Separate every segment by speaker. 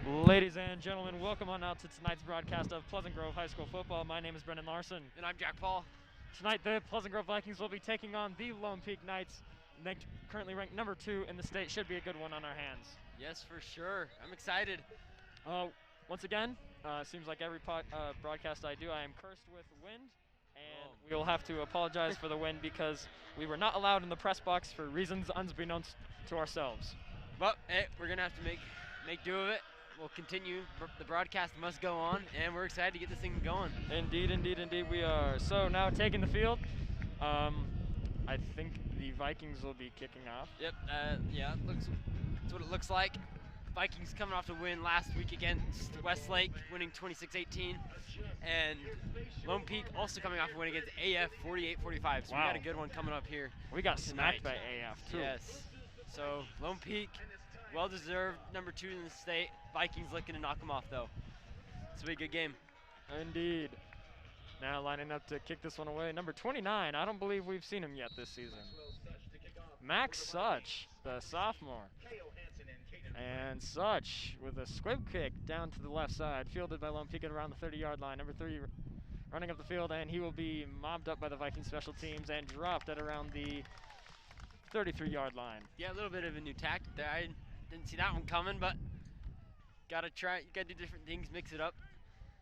Speaker 1: Ladies and gentlemen, welcome on out to tonight's broadcast of Pleasant Grove High School football. My name is Brendan Larson.
Speaker 2: And I'm Jack Paul.
Speaker 1: Tonight, the Pleasant Grove Vikings will be taking on the Lone Peak Knights, currently ranked number 2 in the state. Should be a good one on our hands.
Speaker 2: Yes, for sure. I'm excited.
Speaker 1: Once again, seems like every broadcast I do, I am cursed with wind, and we will have to apologize for the wind because we were not allowed in the press box for reasons unbeknownst to ourselves.
Speaker 2: But hey, we're gonna have to make do of it. We'll continue. The broadcast must go on, and we're excited to get this thing going.
Speaker 1: Indeed, indeed, indeed, we are. So now taking the field, I think the Vikings will be kicking off.
Speaker 2: Yep. Yeah. That's what it looks like. Vikings coming off to win last week against Westlake, winning 26-18, and Lone Peak also coming off a win against AF 48-45. So
Speaker 1: Wow.
Speaker 2: we got a good one coming up here.
Speaker 1: We got
Speaker 2: tonight.
Speaker 1: smacked by AF too.
Speaker 2: Yes. So Lone Peak, well-deserved number 2 in the state. Vikings looking to knock them off though. It's a good game.
Speaker 1: Indeed. Now lining up to kick this one away, number 29. I don't believe we've seen him yet this season. Max Such, the sophomore. And Such with a squib kick down to the left side, fielded by Lone Peak at around the 30-yard line. Number 3 running up the field, and he will be mobbed up by the Viking special teams and dropped at around the 33-yard line.
Speaker 2: Yeah, a little bit of a new tactic there. I didn't see that one coming, but gotta try. You gotta do different things, mix it up.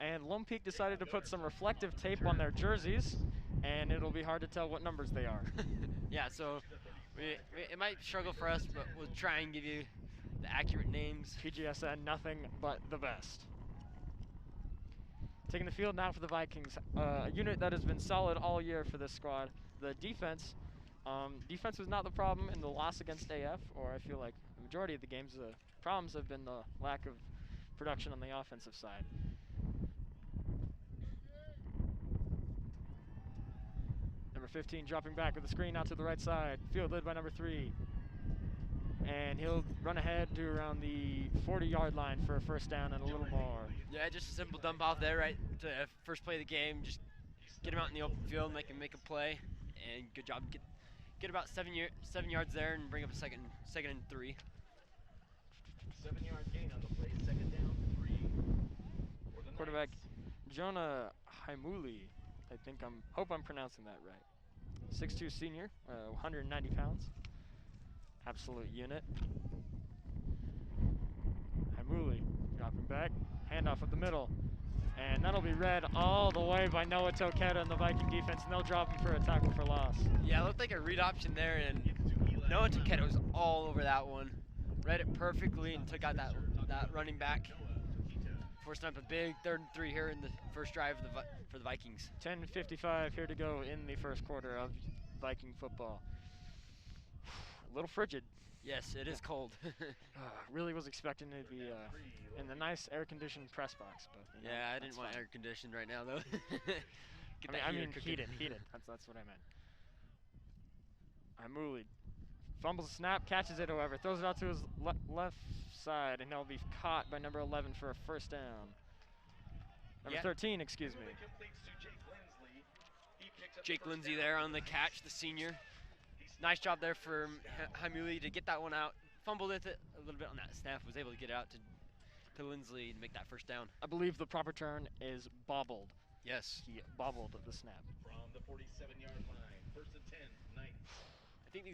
Speaker 1: And Lone Peak decided to put some reflective tape on their jerseys, and it'll be hard to tell what numbers they are.
Speaker 2: Yeah, so it might struggle for us, but we'll try and give you the accurate names.
Speaker 1: PGSN, nothing but the best. Taking the field now for the Vikings, a unit that has been solid all year for this squad. The defense was not the problem in the loss against AF, or I feel like the majority of the games, the problems have been the lack of production on the offensive side. Number 15 dropping back with the screen out to the right side, fielded by number 3. And he'll run ahead to around the 40-yard line for a first down and a little more.
Speaker 2: Yeah, just a simple dump off there, right to first play of the game. Just get him out in the open field, make him make a play, and good job. Get about 7 yards there and bring up a second and 3.
Speaker 3: 7-yard gain on the play, second down, 3.
Speaker 1: Quarterback Jonah Haimuli, hope I'm pronouncing that right. 6'2" senior, 190 pounds. Absolute unit. Haimuli dropping back, handoff up the middle. And that'll be read all the way by Noah Toketa in the Viking defense, and they'll drop him for a tackle for loss.
Speaker 2: Yeah, it looked like a read option there, and Noah Toketa was all over that one. Read it perfectly and took out that running back. Forcing up a big 3rd and 3 here in the first drive for the Vikings.
Speaker 1: 10:55 here to go in the first quarter of Viking football. A little frigid.
Speaker 2: Yes, it is cold.
Speaker 1: Really was expecting to be in the nice air-conditioned press box, but you know,
Speaker 2: yeah, I didn't
Speaker 1: that's
Speaker 2: want
Speaker 1: fine.
Speaker 2: air conditioned right now though.
Speaker 1: I mean heated. That's what I meant. Haimuli fumbles the snap, catches it, however, throws it out to his left side, and he'll be caught by number 11 for a first down. Number 13, excuse me.
Speaker 2: Jake Lindsay there on the catch, the senior. Nice job there for Haimuli to get that one out. Fumbled with it a little bit on that snap, was able to get it out to Lindsley and make that first down.
Speaker 1: I believe the proper term is bobbled.
Speaker 2: Yes.
Speaker 1: He bobbled at the snap.
Speaker 3: From the 47-yard line, first and 10, Knights.
Speaker 2: I think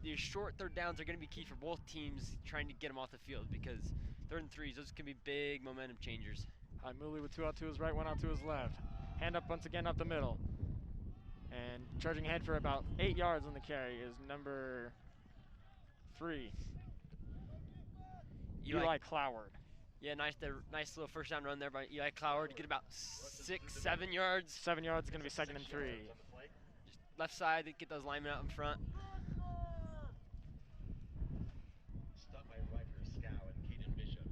Speaker 2: these short 3rd downs are going to be key for both teams trying to get them off the field, because 3rd and 3s, those can be big momentum changers.
Speaker 1: Haimuli with 2 out to his right, 1 out to his left. Hand up once again up the middle. And charging ahead for about 8 yards on the carry is number 3. Eli Cloward.
Speaker 2: Yeah, nice little first down run there by Eli Cloward to get about 6-7 yards.
Speaker 1: 7 yards is going to be 2nd and 3.
Speaker 2: Just left side, get those linemen out in front.
Speaker 3: Stopped by Riker Scow and Caden Bishop.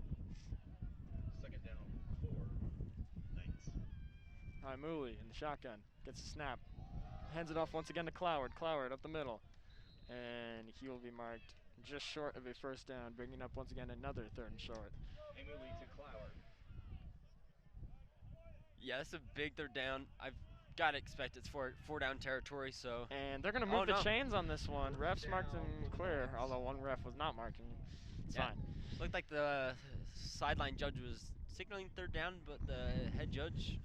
Speaker 3: Second down, 4, Knights.
Speaker 1: Haimuli in the shotgun. Gets a snap. Hands it off once again to Cloward. Cloward up the middle. And he will be marked just short of a first down, bringing up once again another 3rd and short.
Speaker 3: Haimuli to Cloward.
Speaker 2: Yeah, that's a big 3rd down. I've got to expect it's 4 down territory, so.
Speaker 1: And they're going to move the chains on this one. Refs marked him clear, although one ref was not marking. It's fine.
Speaker 2: Looked like the sideline judge was signaling third down, but the head judge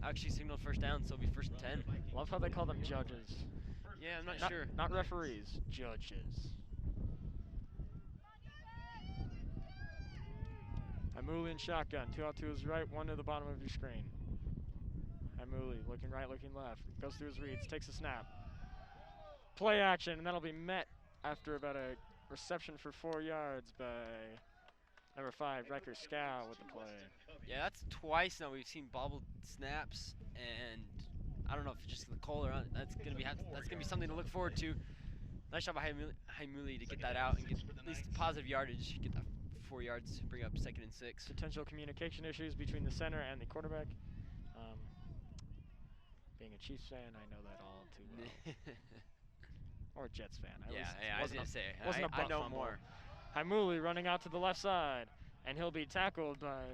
Speaker 2: actually signaled first down, so it'll be 1st and 10.
Speaker 1: Love how they call them judges.
Speaker 2: Yeah, I'm not
Speaker 1: Not,
Speaker 2: sure.
Speaker 1: not referees, judges. Hamuli and shotgun. 2 out to his right, 1 to the bottom of your screen. Hamuli looking right, looking left. Goes through his reads, takes a snap. Play action, and that'll be met after about a reception for 4 yards by number 5, Riker Scow with the play.
Speaker 2: Yeah, that's twice now we've seen bobbled snaps, and I don't know if it's just the cold or not. That's gonna be something to look forward to. Nice job by Hamuli to get that out and get at least positive yardage. Get that 4 yards, bring up 2nd and 6.
Speaker 1: Potential communication issues between the center and the quarterback. Being a Chiefs fan, I know that all too well. Or a Jets fan.
Speaker 2: I was gonna say.
Speaker 1: Wasn't a
Speaker 2: I
Speaker 1: butt
Speaker 2: know
Speaker 1: fumble.
Speaker 2: more.
Speaker 1: Hamuli running out to the left side, and he'll be tackled by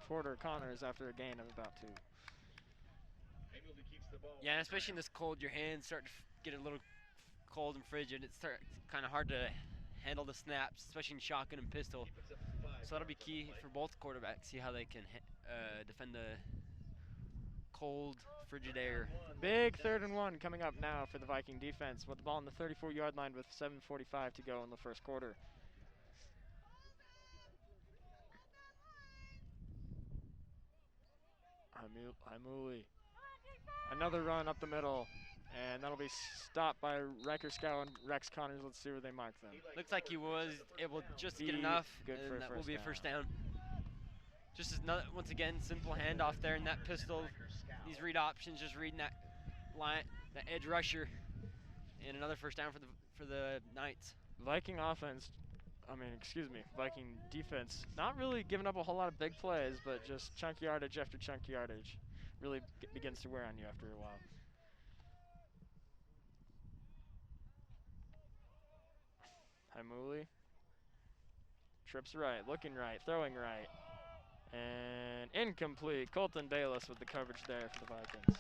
Speaker 1: Porter Connors after a gain of about 2.
Speaker 2: Yeah, and especially in this cold, your hands start to get a little cold and frigid. It's kind of hard to handle the snaps, especially in shotgun and pistol. So that'll be key for both quarterbacks. See how they can defend the cold, frigid air.
Speaker 1: Big 3rd and 1 coming up now for the Viking defense with the ball on the 34-yard line with 7:45 to go in the 1st quarter. Hamuli. Another run up the middle, and that'll be stopped by Riker Scow and Rex Connors. Let's see where they mark them.
Speaker 2: Looks like he was able just to get
Speaker 1: Be
Speaker 2: enough,
Speaker 1: good for a
Speaker 2: and that will
Speaker 1: first
Speaker 2: be a
Speaker 1: down.
Speaker 2: 1st down. Just another, once again, simple handoff there in that pistol. These read options, just reading that line, that edge rusher, and another 1st down for the Knights.
Speaker 1: Viking defense, not really giving up a whole lot of big plays, but just chunk yardage after chunk yardage. Really begins to wear on you after a while. Hamuli. Trips right, looking right, throwing right. And incomplete. Colton Bayless with the coverage there for the Vikings.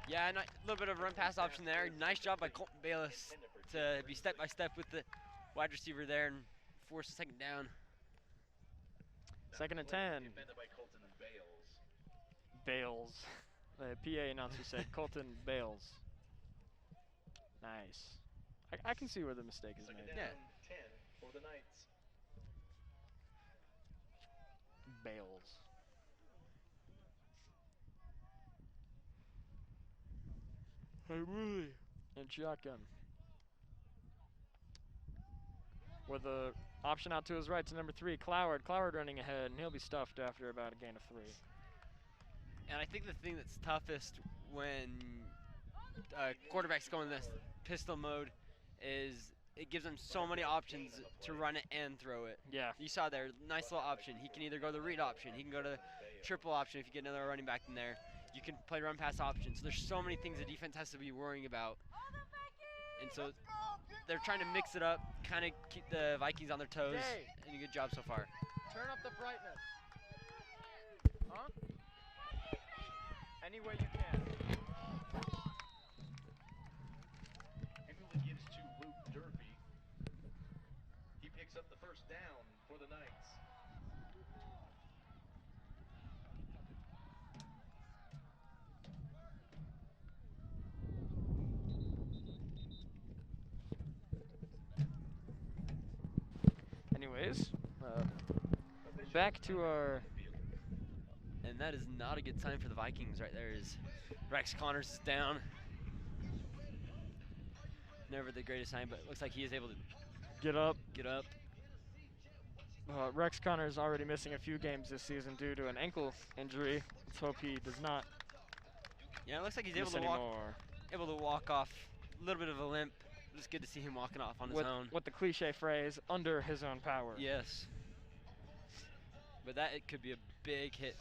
Speaker 2: Yeah, a little bit of a run-pass option there. Nice job by Colton Bayless to be step-by-step with the wide receiver there and force a 2nd down.
Speaker 1: 2nd and 10. Bales. The PA announcer said Colton Bales. Nice. I can see where the mistake is made.
Speaker 2: Yeah.
Speaker 3: 10 for the Knights.
Speaker 1: Bales. Hamuli and shotgun. With the option out to his right to number 3, Cloward. Cloward running ahead, and he'll be stuffed after about a gain of 3.
Speaker 2: And I think the thing that's toughest when quarterbacks go in this pistol mode is it gives them so many options to run it and throw it.
Speaker 1: Yeah.
Speaker 2: You saw there, nice little option. He can either go the read option, he can go to triple option if you get another running back in there. You can play run pass option. So there's so many things the defense has to be worrying about. And so they're trying to mix it up, kind of keep the Vikings on their toes.
Speaker 1: Jay.
Speaker 2: And a good job so far.
Speaker 1: Turn up the brightness. Huh? Any way you can.
Speaker 3: Hamuli gives to Luke Durfee. He picks up the 1st down for the Knights.
Speaker 1: Anyways, back to our...
Speaker 2: And that is not a good sign for the Vikings right there. Is Rex Connors is down. Never the greatest sign, but it looks like he is able to
Speaker 1: Get up.
Speaker 2: get up.
Speaker 1: Rex Connors already missing a few games this season due to an ankle injury. Let's hope he does not
Speaker 2: Yeah, it looks like he's
Speaker 1: miss
Speaker 2: able to walk off. A little bit of a limp. Just good to see him walking off on his own.
Speaker 1: With the cliche phrase, under his own power.
Speaker 2: Yes. But that it could be a big hit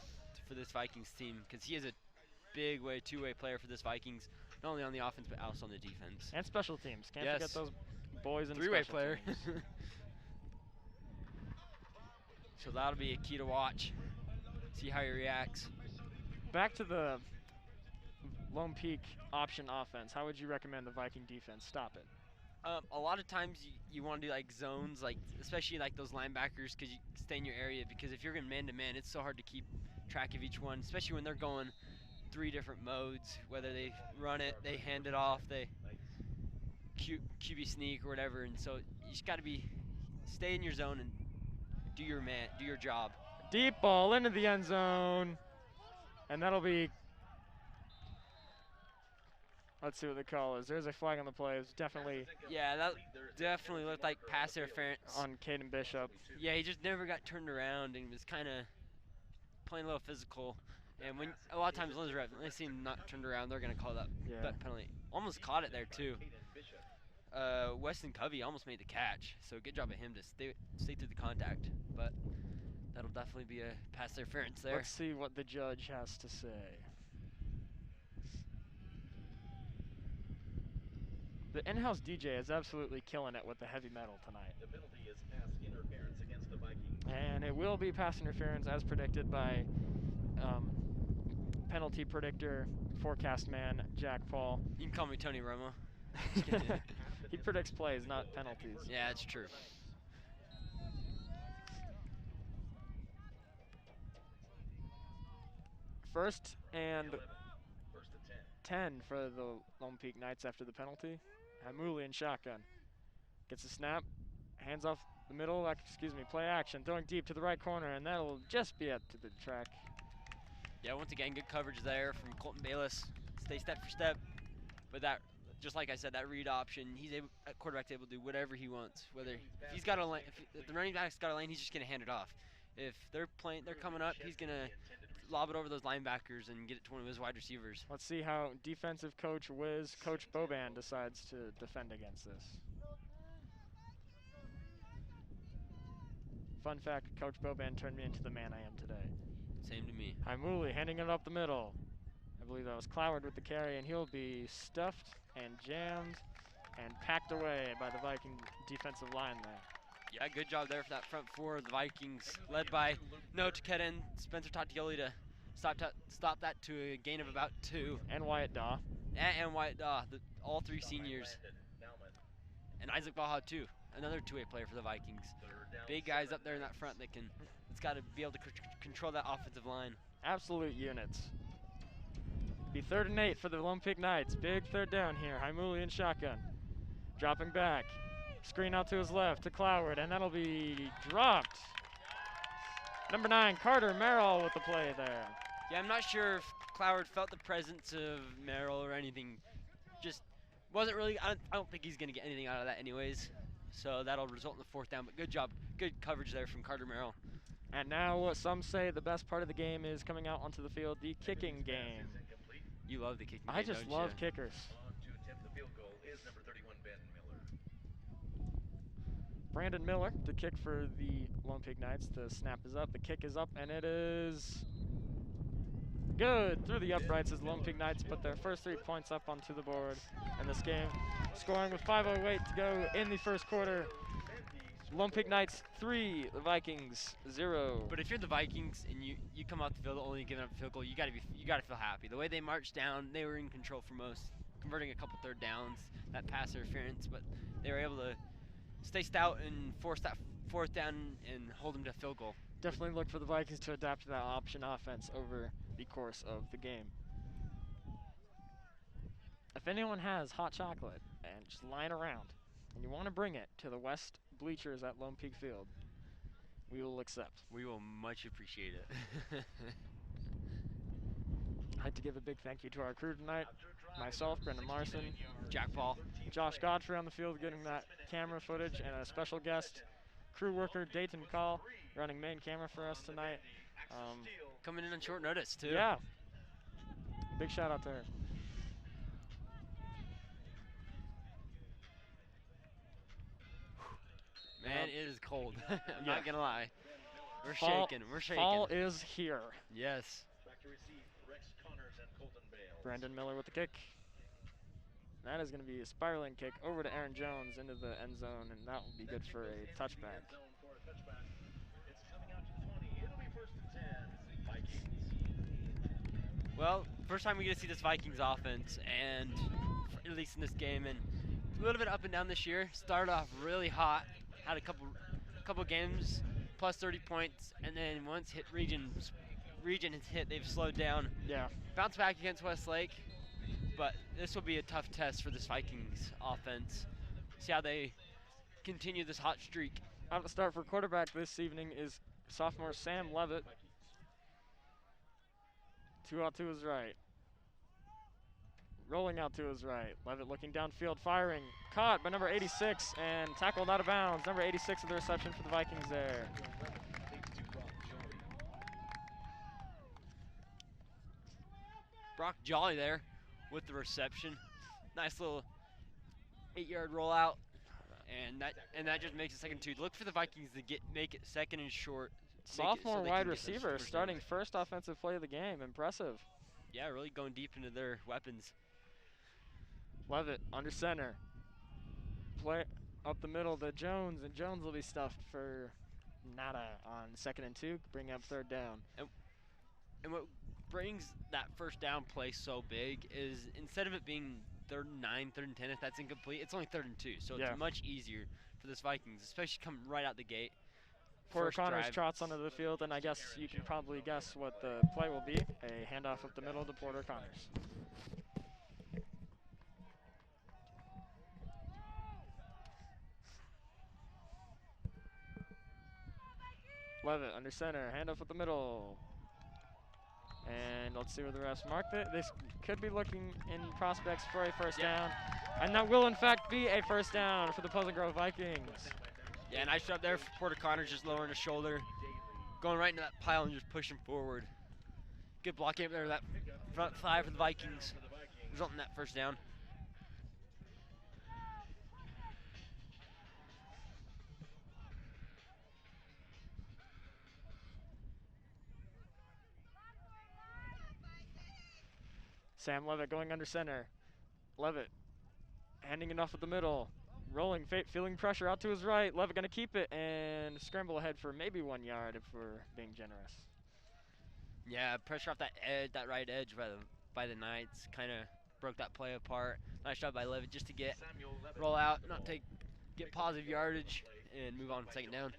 Speaker 2: for this Vikings team because he is a big two-way player for this Vikings, not only on the offense but also on the defense.
Speaker 1: And special teams. Can't
Speaker 2: Yes.
Speaker 1: forget those boys in
Speaker 2: Three-way
Speaker 1: special
Speaker 2: player.
Speaker 1: teams.
Speaker 2: So that'll be a key to watch. See how he reacts.
Speaker 1: Back to the Lone Peak option offense. How would you recommend the Viking defense stop it?
Speaker 2: A lot of times you want to do like zones, like especially like those linebackers, because you stay in your area. Because if you're going man to man, it's so hard to keep track of each one, especially when they're going 3 different modes. Whether they run it, they hand it off, they QB sneak or whatever. And so you just got to stay in your zone and do your job.
Speaker 1: Deep ball into the end zone. And that'll be, let's see what the call is. There's a flag on the play. It's definitely
Speaker 2: Yeah, that definitely looked like pass interference.
Speaker 1: on Caden Bishop.
Speaker 2: Yeah, he just never got turned around and was kind of playing a little physical. And when a lot of times when they see him not turned around, they're gonna call that penalty. Almost caught it there too. Weston Covey almost made the catch, so good job of him to stay through the contact. But that'll definitely be a pass interference there.
Speaker 1: Let's see what the judge has to say. The in-house DJ is absolutely killing it with the heavy metal tonight.
Speaker 3: The penalty is pass interference against the Vikings.
Speaker 1: And it will be pass interference as predicted by penalty predictor, forecast man, Jack Paul.
Speaker 2: You can call me Tony Romo.
Speaker 1: He predicts plays, not penalties.
Speaker 2: Yeah, it's true.
Speaker 1: First and
Speaker 3: First and
Speaker 1: 10 for the Lone Peak Knights after the penalty. Hamuli in shotgun. Gets a snap, hands off the middle, play action, throwing deep to the right corner, and that'll just be up to the track.
Speaker 2: Yeah, once again, good coverage there from Colton Bayless. Stay step for step, but that, just like I said, that read option, that quarterback's able to do whatever he wants. Whether if he's got a lane, if the running back's got a lane, he's just gonna hand it off. If they're coming up, he's gonna lob it over those linebackers and get it to one of his wide receivers.
Speaker 1: Let's see how defensive coach Coach Boban decides to defend against this. Fun fact, Coach Boban turned me into the man I am today.
Speaker 2: Same to me.
Speaker 1: Hamuli handing it up the middle. I believe that was Cloward with the carry, and he'll be stuffed and jammed and packed away by the Viking defensive line there.
Speaker 2: Yeah, good job there for that front four of the Vikings, led by Noah Takeda and Spencer Tatioli to stop that to a gain of about 2.
Speaker 1: And Wyatt Daw.
Speaker 2: And Wyatt Daw, all 3 seniors. And Isaac Baja too, another 2-way player for the Vikings. Big guys up there in that front that's got to be able to control that offensive line.
Speaker 1: Absolute units. Be 3rd and 8 for the Lone Peak Knights. Big 3rd down here. Hamuli in shotgun. Dropping back. Screen out to his left to Cloward, and that'll be dropped. Number 9, Carter Merrill with the play there.
Speaker 2: Yeah, I'm not sure if Cloward felt the presence of Merrill or anything. Just wasn't really, I don't think he's going to get anything out of that anyways. So that'll result in the 4th down, but good job. Good coverage there from Carter Merrill.
Speaker 1: And now what some say the best part of the game is coming out onto the field, the kicking game.
Speaker 2: You love the kicking game,
Speaker 1: I just
Speaker 2: don't
Speaker 1: love
Speaker 2: you?
Speaker 1: kickers.
Speaker 3: On to attempt the field goal is number 31, Ben Miller.
Speaker 1: Brandon Miller to kick for the Lone Peak Knights. The snap is up, the kick is up, and it is good through the uprights as the Lone Peak Knights put their first 3 points up onto the board in this game. Scoring with 5:08 to go in the first quarter. Lone Peak Knights 3, the Vikings 0.
Speaker 2: But if you're the Vikings and you come out the field only giving up a field goal, you gotta feel happy. The way they marched down, they were in control for most, converting a couple 3rd downs, that pass interference, but they were able to stay stout and force that 4th down and hold them to field goal.
Speaker 1: Definitely look for the Vikings to adapt to that option offense over the course of the game. If anyone has hot chocolate and just lying around and you want to bring it to the west bleachers at Lone Peak Field, we will accept.
Speaker 2: We will much appreciate it.
Speaker 1: I'd like to give a big thank you to our crew tonight. Myself, Brendan Larson,
Speaker 2: Jack Paul.
Speaker 1: Josh Godfrey on the field getting that camera footage, and a special guest, crew worker Dayton Call, running main camera for us tonight.
Speaker 2: Coming in on short notice too.
Speaker 1: Yeah. Big shout out to her.
Speaker 2: Man, it is cold. I'm not gonna lie. We're
Speaker 1: Fall-
Speaker 2: shaking. We're shaking.
Speaker 1: Fall is here.
Speaker 2: Yes.
Speaker 3: Back to receive Rex Connors and Colton Bales.
Speaker 1: Brandon Miller with the kick. That is going to be a spiraling kick over to Aaron Jones into the end zone, and that will be good for a touchback.
Speaker 3: It's coming out to 20. It'll be 1st and 10. Vikings.
Speaker 2: Well, first time we get to see this Vikings offense, and at least in this game, and a little bit up and down this year. Started off really hot, had a couple games plus 30 points, and then once region has hit, they've slowed down.
Speaker 1: Yeah.
Speaker 2: Bounce back against Westlake, but this will be a tough test for this Vikings offense. See how they continue this hot streak.
Speaker 1: Out to start for quarterback this evening is sophomore Sam Levitt. 2 out to his right. Rolling out to his right. Levitt looking downfield, firing. Caught by number 86 and tackled out of bounds. Number 86 of the reception for the Vikings there.
Speaker 2: Brock Jolly there with the reception. Nice little 8-yard rollout. And that just makes it 2nd and 2. Look for the Vikings to make it 2nd and short.
Speaker 1: Sophomore wide receiver starting first offensive play of the game. Impressive.
Speaker 2: Yeah, really going deep into their weapons.
Speaker 1: Levitt under center. Play up the middle to Jones, and Jones will be stuffed for nada on 2nd and 2, bring up 3rd down.
Speaker 2: And what brings that first down play so big is instead of it being 3rd and 9, 3rd and 10, if that's incomplete, it's only 3rd and 2. So
Speaker 1: Yeah.
Speaker 2: it's much easier for this Vikings, especially coming right out the gate.
Speaker 1: Porter
Speaker 2: First
Speaker 1: Connors
Speaker 2: drive.
Speaker 1: trots onto the field, and I guess you can probably guess what the play will be. A handoff up the middle to Porter Connors. Levitt under center, handoff up the middle. And let's see where the refs marked it. This could be looking in prospects for a first down. And that will in fact be a first down for the Pleasant Grove Vikings.
Speaker 2: Yeah, nice job there for Porter Connors, just lowering his shoulder, going right into that pile and just pushing forward. Good blocking up there, that front 5 for the Vikings, resulting in that first down.
Speaker 1: Sam Levitt going under center. Levitt handing it off at the middle. Rolling, feeling pressure out to his right. Levitt going to keep it and scramble ahead for maybe 1 yard if we're being generous.
Speaker 2: Yeah, pressure off that edge, that right edge by the Knights, kind of broke that play apart. Nice job by Levitt just to roll out, get positive yardage, and move on to 2nd down.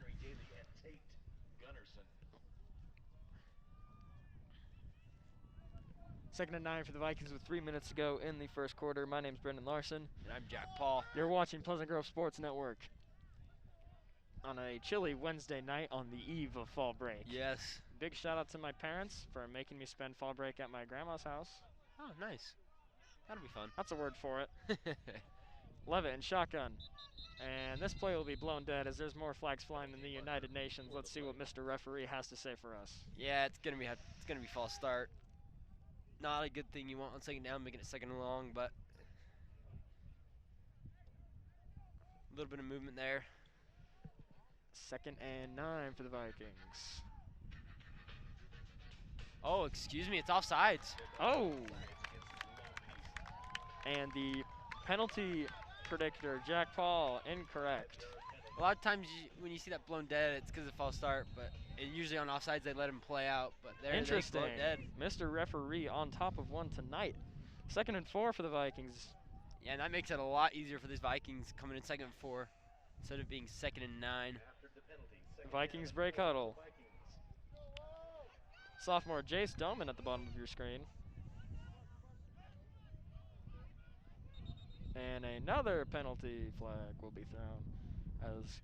Speaker 1: 2nd and 9 for the Vikings with 3 minutes to go in the first quarter. My name's Brendan Larson.
Speaker 2: And I'm Jack Paul.
Speaker 1: You're watching Pleasant Grove Sports Network on a chilly Wednesday night on the eve of fall break.
Speaker 2: Yes.
Speaker 1: Big shout out to my parents for making me spend fall break at my grandma's house.
Speaker 2: Oh, nice. That'll be fun.
Speaker 1: That's a word for it. Levitt and shotgun. And this play will be blown dead as there's more flags flying than the United Nations. Let's see what Mr. Referee has to say for us.
Speaker 2: Yeah, it's gonna be false start. Not a good thing you want on 2nd down, making it 2nd and long, but a little bit of movement there.
Speaker 1: 2nd and 9 for the Vikings.
Speaker 2: Oh, excuse me, it's offsides.
Speaker 1: Oh! And the penalty predictor, Jack Paul, incorrect.
Speaker 2: A lot of times when you see that blown dead, it's because of false start, but usually on offsides they let him play out, but there
Speaker 1: Interesting.
Speaker 2: they blow it dead.
Speaker 1: Mr. Referee on top of one tonight. 2nd and 4 for the Vikings.
Speaker 2: Yeah, and that makes it a lot easier for these Vikings coming in 2nd and 4 instead of being 2nd and 9.
Speaker 1: Vikings break huddle. Sophomore Jace Doman at the bottom of your screen. And another penalty flag will be thrown as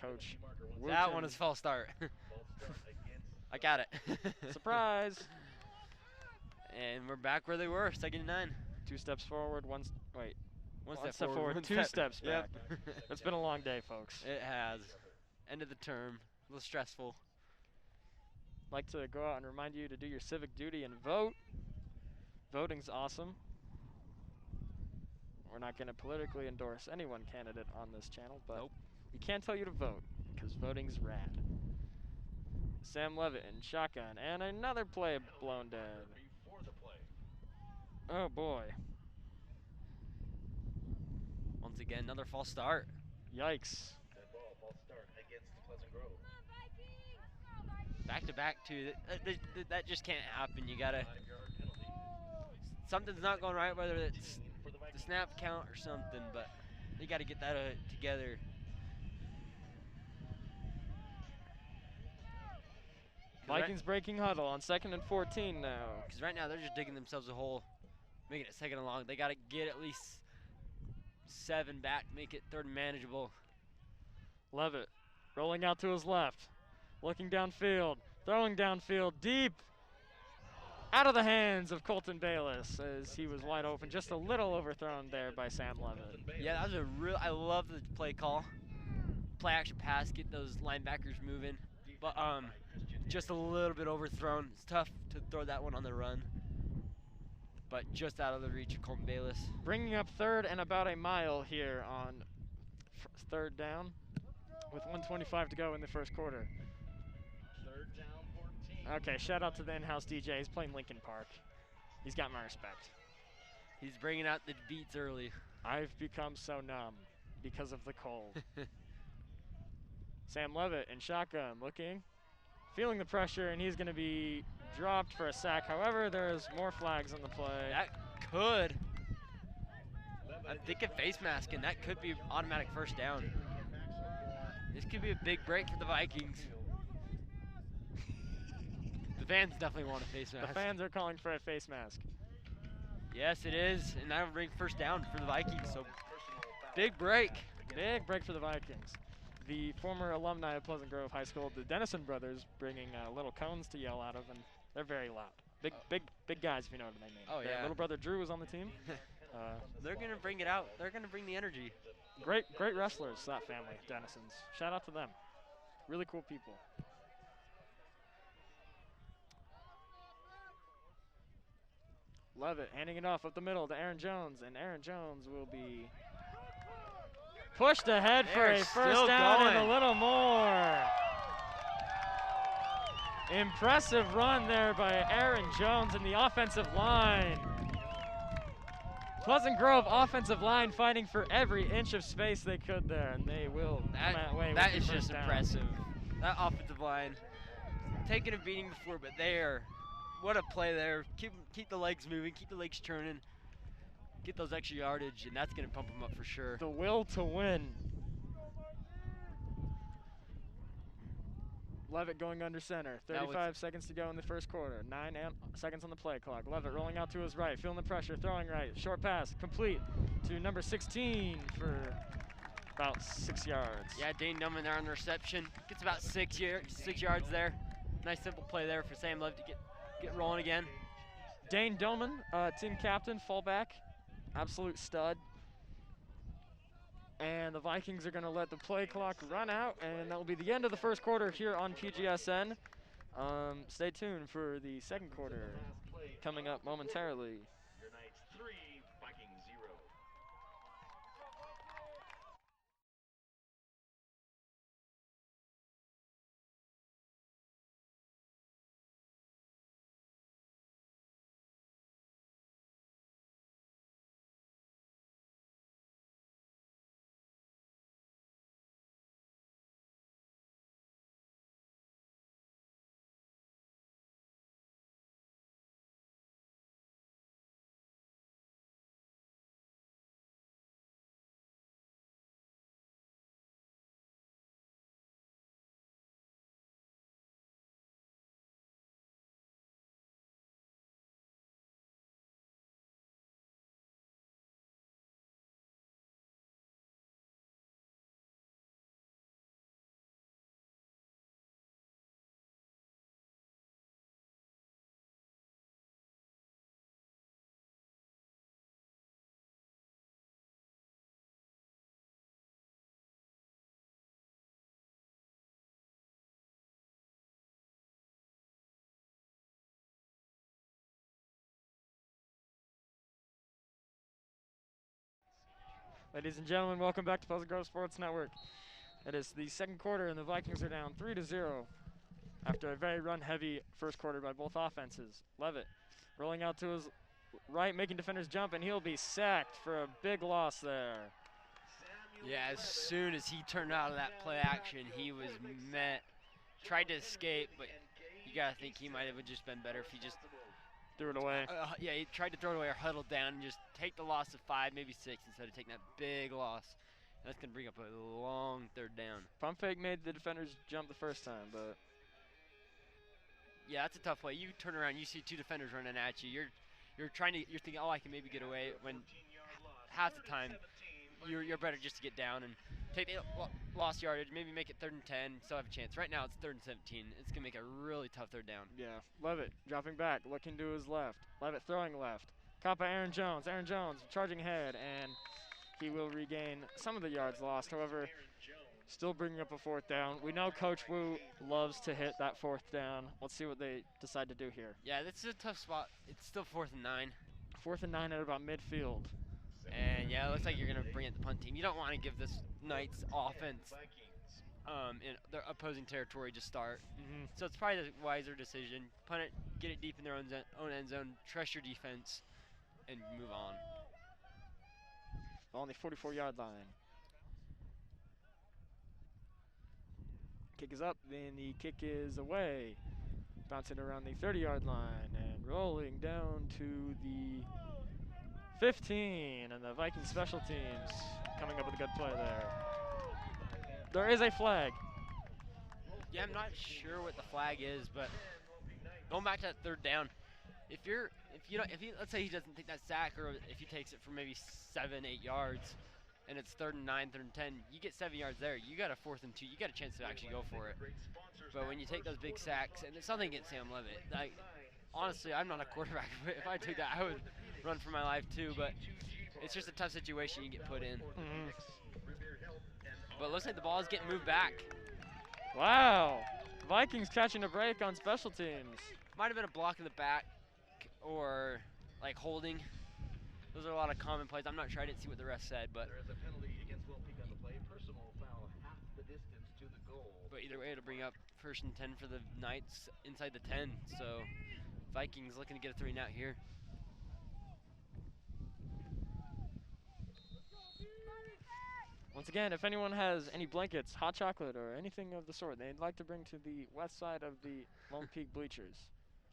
Speaker 1: Coach
Speaker 2: That
Speaker 1: Wooten.
Speaker 2: one is a false start. I got it.
Speaker 1: Surprise!
Speaker 2: And we're back where they were, 2nd and 9.
Speaker 1: 2 steps forward, one step
Speaker 2: forward,
Speaker 1: 2 steps back.
Speaker 2: Yep.
Speaker 1: It's been a long day, folks.
Speaker 2: It has. End of the term. A little stressful.
Speaker 1: Like to go out and remind you to do your civic duty and vote. Voting's awesome. We're not going to politically endorse any one candidate on this channel, but
Speaker 2: Nope.
Speaker 1: we can tell you to vote because voting's rad. Sam Levitt in shotgun and another play blown dead. Oh boy.
Speaker 2: Once again, another false start.
Speaker 1: Yikes.
Speaker 2: Back to back, too. That just can't happen. You gotta. Something's not going right, whether it's the snap count or something, but They got to get that together.
Speaker 1: Vikings breaking huddle on 2nd and 14 now.
Speaker 2: Because right now they're just digging themselves a hole, making it 2nd and long. They got to get at least 7 back, make it 3rd and manageable.
Speaker 1: Levitt rolling out to his left, looking downfield, throwing downfield deep. Out of the hands of Colton Bayless as he was wide open, just a little overthrown there by Sam Levitt.
Speaker 2: Yeah, that was a real, I love the play call. Play action pass, get those linebackers moving. But just a little bit overthrown. It's tough to throw that one on the run. But just out of the reach of Colton Bayless.
Speaker 1: Bringing up 3rd and about a mile here on 3rd down with 1:25 to go in the first quarter.
Speaker 3: 3rd down, 14.
Speaker 1: Okay, shout out to the in-house DJ. He's playing Linkin Park. He's got my respect.
Speaker 2: He's bringing out the beats early.
Speaker 1: I've become so numb because of the cold. Sam Levitt in shotgun, looking, feeling the pressure, and he's going to be dropped for a sack. However, there's more flags on the play.
Speaker 2: That could. I'm thinking face masking. That could be automatic 1st down. This could be a big break for the Vikings. The fans definitely want a face mask.
Speaker 1: The fans are calling for a face mask.
Speaker 2: Yes, it is, and that'll bring 1st down for the Vikings. So big break.
Speaker 1: Big break for the Vikings. The former alumni of Pleasant Grove High School, the Dennison brothers, bringing little cones to yell out of, and they're very loud. Big guys, if you know what I mean.
Speaker 2: Oh,
Speaker 1: Their
Speaker 2: yeah.
Speaker 1: little brother Drew was on the team.
Speaker 2: They're gonna bring it out. They're gonna bring the energy.
Speaker 1: Great wrestlers, that family, Dennisons. Shout out to them. Really cool people. Levitt handing it off up the middle to Aaron Jones, and Aaron Jones will be pushed ahead for
Speaker 2: They're
Speaker 1: a
Speaker 2: still
Speaker 1: 1st down and a
Speaker 2: going.
Speaker 1: little more. Impressive run there by Aaron Jones and the offensive line. Pleasant Grove offensive line fighting for every inch of space they could there, and they will come that way.
Speaker 2: That
Speaker 1: with
Speaker 2: is
Speaker 1: the
Speaker 2: just
Speaker 1: 1st down.
Speaker 2: impressive. That offensive line, taking a beating before, but what a play there. Keep the legs moving, keep the legs churning, get those extra yardage, and that's gonna pump them up for sure.
Speaker 1: The will to win. Levitt going under center.
Speaker 2: That was-
Speaker 1: 35 seconds to go in the first quarter. 9 seconds on the play clock. Levitt rolling out to his right, feeling the pressure, throwing right. Short pass, complete to number 16 for about 6 yards.
Speaker 2: Yeah, Dane Duman there on the reception. Gets about 6 yards there. Nice simple play there for Sam Love to get rolling again.
Speaker 1: Dane Doman, team captain, fullback, absolute stud. And the Vikings are going to let the play clock run out, and that will be the end of the first quarter here on PGSN. Stay tuned for the second quarter coming up momentarily.
Speaker 3: Your Knights 3, Vikings 0.
Speaker 1: Ladies and gentlemen, welcome back to Pleasant Grove Sports Network. It is the second quarter, and the Vikings are down 3-0 after a very run-heavy first quarter by both offenses. Levitt rolling out to his right, making defenders jump, and he'll be sacked for a big loss there.
Speaker 2: Yeah, as soon as he turned out of that play action, he was met. Tried to escape, but you gotta think he might have just been better if he just
Speaker 1: Threw it away.
Speaker 2: yeah, he tried to throw it away or huddle down and just take the loss of 5, maybe 6 instead of taking that big loss. That's going to bring up a long third down.
Speaker 1: Pump fake made the defenders jump the first time, but
Speaker 2: Yeah, that's a tough play. You turn around, you see two defenders running at you. You're thinking, oh, I can maybe get away. When half the time, you're better just to get down and take the lost yardage, maybe make it 3rd and 10, still have a chance. Right now, it's 3rd and 17. It's gonna make a really tough third down.
Speaker 1: yeah. Levitt dropping back, looking to his left. Levitt throwing left. Caught by Aaron Jones. Aaron Jones charging ahead, and he will regain some of the yards lost. However, still bringing up a 4th down. We know Coach Wu loves to hit that 4th down. Let's see what they decide to do here.
Speaker 2: Yeah, this is a tough spot. It's still 4th and 9.
Speaker 1: 4th and 9 at about midfield.
Speaker 2: And yeah, it looks like you're gonna bring it the punt team. You don't want to give this Knights offense in their opposing territory to start.
Speaker 1: Mm-hmm.
Speaker 2: So it's probably the wiser decision. Punt it, get it deep in their own end zone, trust your defense, and move on.
Speaker 1: On the 44-yard line. Kick is up, then the kick is away. Bouncing around the 30-yard line and rolling down to the 15, and the Viking special teams coming up with a good play there. There is a flag.
Speaker 2: Yeah, I'm not sure what the flag is, but going back to that 3rd down, if let's say he doesn't take that sack, or if he takes it for maybe 7-8 yards, and it's 3rd and 9, 3rd and 10, you get 7 yards there. You got a 4th and 2. You got a chance to actually go for it. But when you take those big sacks, and it's something against Sam Levitt. Like, honestly, I'm not a quarterback. But if I took that, I would run for my life too. But it's just a tough situation you get put in.
Speaker 1: Mm-hmm.
Speaker 2: But it looks like the ball is getting moved back.
Speaker 1: Wow. Vikings catching a break on special teams.
Speaker 2: Might have been a block in the back or like holding. Those are a lot of common plays. I'm not sure. I didn't see what the ref said, but
Speaker 3: There is a penalty against Will Peak on the play. Personal foul, half the distance to the goal.
Speaker 2: either way, it'll bring up 1st and 10 for the Knights inside the 10. So Vikings looking to get a 3 and out here.
Speaker 1: Once again, if anyone has any blankets, hot chocolate, or anything of the sort they'd like to bring to the west side of the Lone Peak bleachers,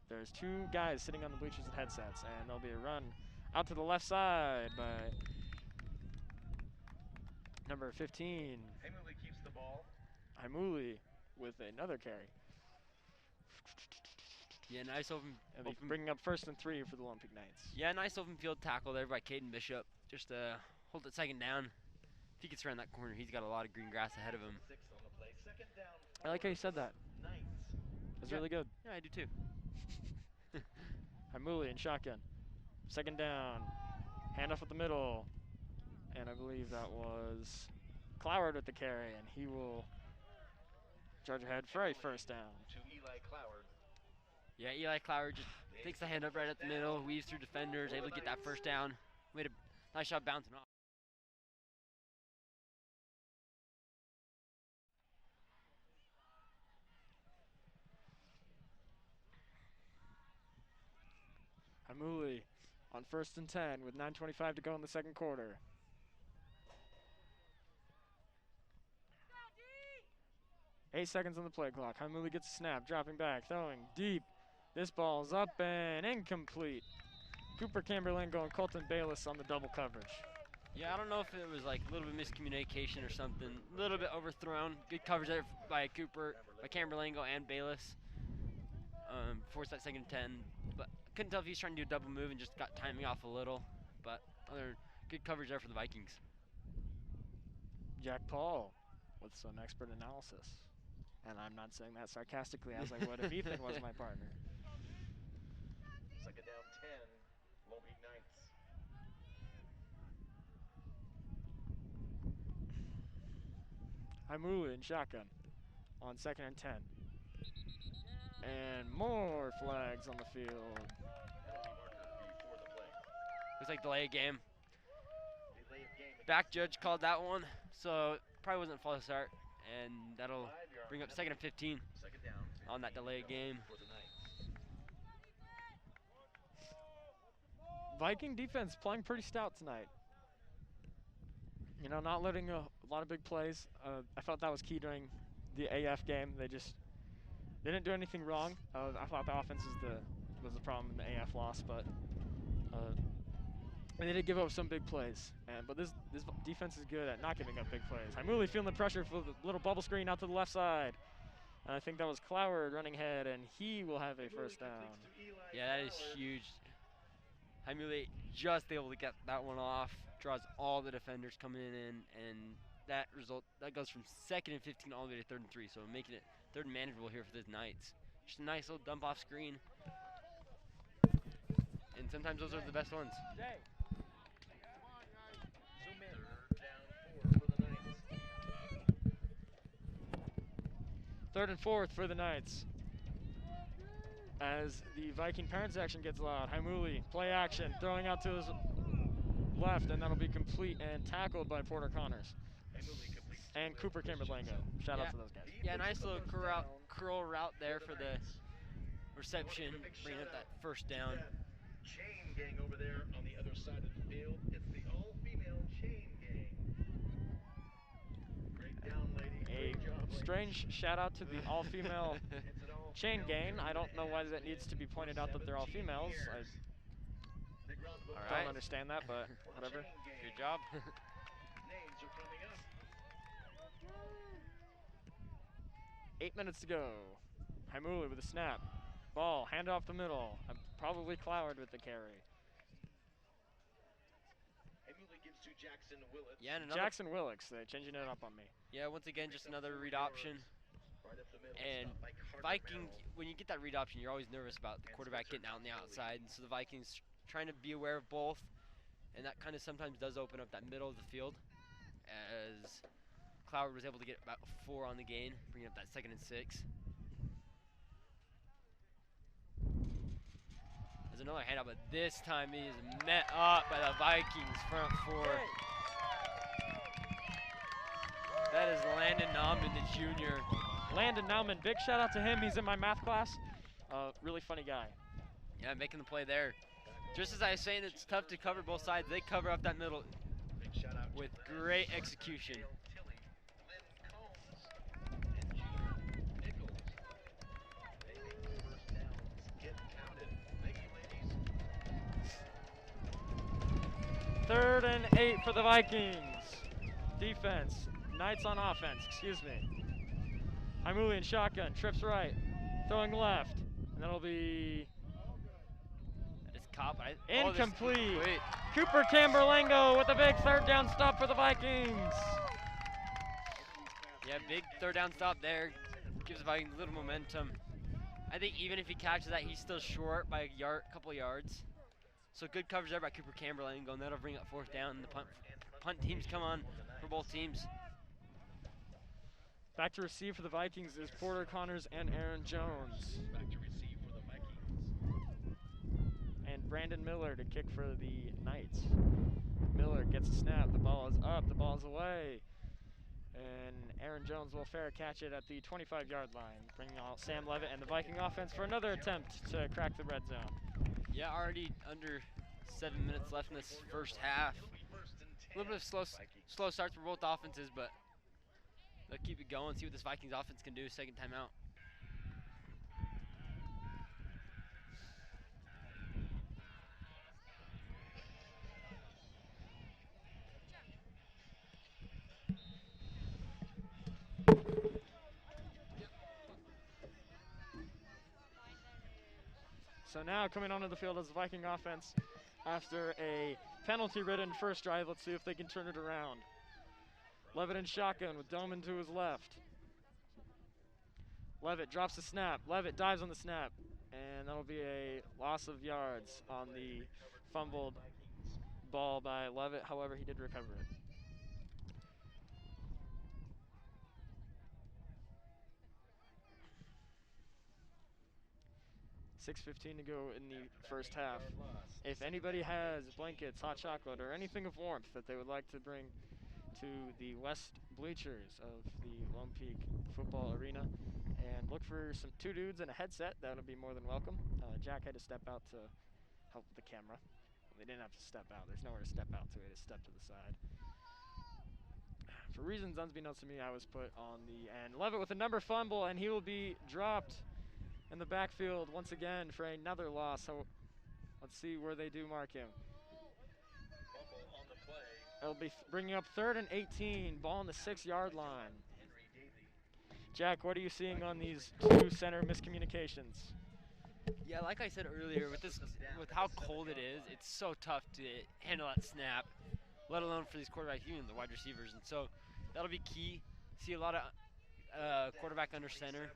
Speaker 1: there's 2 guys sitting on the bleachers with headsets, and there'll be a run out to the left side by number 15,
Speaker 3: Hemley keeps the ball.
Speaker 1: Haimuli, with another carry.
Speaker 2: Yeah, nice open.
Speaker 1: And they're bringing up 1st and 3 for the Lone Peak Knights.
Speaker 2: Yeah, nice open field tackle there by Caden Bishop. Just hold it 2nd down. If he gets around that corner, he's got a lot of green grass ahead of him.
Speaker 3: 6 on the play. 2nd down.
Speaker 1: I like how you said that.
Speaker 3: Knights.
Speaker 1: That's
Speaker 2: Yeah.
Speaker 1: really good.
Speaker 2: Yeah, I do too.
Speaker 1: Haimuli in shotgun. 2nd down. Handoff with the middle. And I believe that was Cloward with the carry, and he will charge ahead for a 1st down.
Speaker 3: To Eli Cloward.
Speaker 2: Yeah, Eli Cloward just takes the hand up right at the middle, weaves through defenders, able to get that 1st down. Made a nice shot bouncing off.
Speaker 1: Haimuli on 1st and 10 with 9:25 to go in the 2nd quarter. Eight seconds on the play clock. Haimuli gets a snap, dropping back, throwing deep. This ball's up and incomplete. Cooper Camberlingo and Colton Bayless on the double coverage.
Speaker 2: Yeah, I don't know if it was like a little bit miscommunication or something. A little bit overthrown. Good coverage there by Cooper, by Camberlingo and Bayless. Forced that 2nd and 10. But couldn't tell if he's trying to do a double move and just got timing off a little. But other good coverage there for the Vikings.
Speaker 1: Jack Paul with some expert analysis. And I'm not saying that sarcastically, as I would if Ethan was my partner.
Speaker 3: 2nd down 10. Lone Peak Knights.
Speaker 1: Haimuli in shotgun on 2nd and 10. And more flags on the field.
Speaker 3: Penalty marker before the play.
Speaker 2: Looks like delay of game.
Speaker 3: Delay of game.
Speaker 2: Back judge called that one, so probably wasn't a false start. And that'll
Speaker 3: 5-yard
Speaker 2: bring up
Speaker 3: penalty.
Speaker 2: 2nd and 15
Speaker 3: 2nd down.
Speaker 2: on that delay of game.
Speaker 3: For the Knights.
Speaker 1: Viking defense playing pretty stout tonight. You know, not letting a lot of big plays. I felt that was key during the AF game. They didn't do anything wrong. I thought the offense was the problem in the AF loss, but And they did give up some big plays, but this defense is good at not giving up big plays. Haimuli feeling the pressure for the little bubble screen out to the left side. And I think that was Cloward running ahead, and he will have a first down.
Speaker 2: Yeah, that is huge. Haimuli just able to get that one off, draws all the defenders coming in, and that goes from 2nd and 15 all the way to 3rd and 3, so making it 3rd and manageable here for the Knights. Just a nice little dump off screen. And sometimes those are the best ones.
Speaker 1: Third and 4th for the Knights. As the Viking parents action gets loud, Haimuli, play action, throwing out to his left, and that'll be complete and tackled by Porter Connors. And Cooper Camberlango. Shout out to those guys.
Speaker 2: Yeah, nice little curl route there for the reception, bringing up that first down.
Speaker 3: Chain gang over there on the other side of the field. It's the all-female chain gang. Great down, ladies. Great job, ladies.
Speaker 1: Strange shout out to the all-female chain gang. I don't know why that needs to be pointed out that they're all females. I don't understand that, but whatever.
Speaker 2: Good job.
Speaker 3: Names are coming up.
Speaker 1: 8 minutes to go. Haimuli with a snap. Ball, hand off the middle. Probably Cloward with the carry.
Speaker 3: Haimuli gives to Jackson Willits.
Speaker 2: Yeah, and
Speaker 1: Jackson Willix, they're changing it up on me.
Speaker 2: Yeah, once again, just another read option.
Speaker 3: Right up the middle,
Speaker 2: And
Speaker 3: stopped by Carter
Speaker 2: Viking,
Speaker 3: Merrill.
Speaker 2: when you get that read option, you're always nervous about the quarterback getting out on the outside, and so the Vikings trying to be aware of both, and that kind of sometimes does open up that middle of the field, as Cloward was able to get about 4 on the gain, bringing up that 2nd and 6. There's another handout, but this time he is met up by the Vikings front 4. That is Landon Nauman, the junior.
Speaker 1: Landon Nauman, big shout out to him. He's in my math class. Really funny guy.
Speaker 2: Yeah, making the play there. Just as I was saying, it's tough to cover both sides. They cover up that middle
Speaker 3: Big shout out
Speaker 2: with
Speaker 3: to
Speaker 2: great execution.
Speaker 3: Dale Tilley, Lynn Combs, and Junior Nichols. They make the first downs get counted. Thank you, ladies.
Speaker 1: 3rd and 8 for the Vikings. Defense. Knights on offense, excuse me. Haimuli in shotgun, trips right, throwing left, and that'll be
Speaker 2: That is caught by
Speaker 1: incomplete.
Speaker 2: Wait.
Speaker 1: Cooper Camberlango with a big 3rd down stop for the Vikings.
Speaker 2: Yeah, big 3rd down stop there. Gives the Vikings a little momentum. I think even if he catches that, he's still short by a couple yards. So good coverage there by Cooper Camberlango, and that'll bring up 4th down. And the punt teams come on for both teams.
Speaker 1: Back to receive for the Vikings is Porter Connors and Aaron Jones.
Speaker 3: Back to receive for the Vikings.
Speaker 1: And Brandon Miller to kick for the Knights. Miller gets a snap, the ball is up, the ball is away. And Aaron Jones will fair catch it at the 25-yard line, bringing out Sam Levitt and the Viking offense for another attempt to crack the red zone.
Speaker 2: Yeah, already under 7 minutes left in this first half. A little bit of slow starts for both offenses, but they'll keep it going, see what this Vikings offense can do 2nd time out.
Speaker 1: So now coming onto the field as the Viking offense after a penalty-ridden first drive. Let's see if they can turn it around. Levitt in shotgun with Doman to his left. Levitt drops the snap. Levitt dives on the snap. And that'll be a loss of yards on the fumbled ball by Levitt. However, he did recover it. .6:15 to go in the first half. If anybody has blankets, hot chocolate, or anything of warmth that they would like to bring to the west bleachers of the Lone Peak football arena and look for some 2 dudes and a headset, that would be more than welcome. Jack had to step out to help with the camera. Well, they didn't have to step out. There's nowhere to step out to. He had to step to the side. For reasons unbeknownst to me, I was put on the end. Levitt with a number fumble, and he will be dropped in the backfield once again for another loss. So let's see where they do mark him. It'll be bringing up 3rd and 18, ball on the 6-yard line. Jack, what are you seeing on these two center miscommunications?
Speaker 2: Yeah, like I said earlier, with how cold it is, it's so tough to handle that snap, let alone for these quarterback unions, the wide receivers. And so that'll be key. See a lot of quarterback under center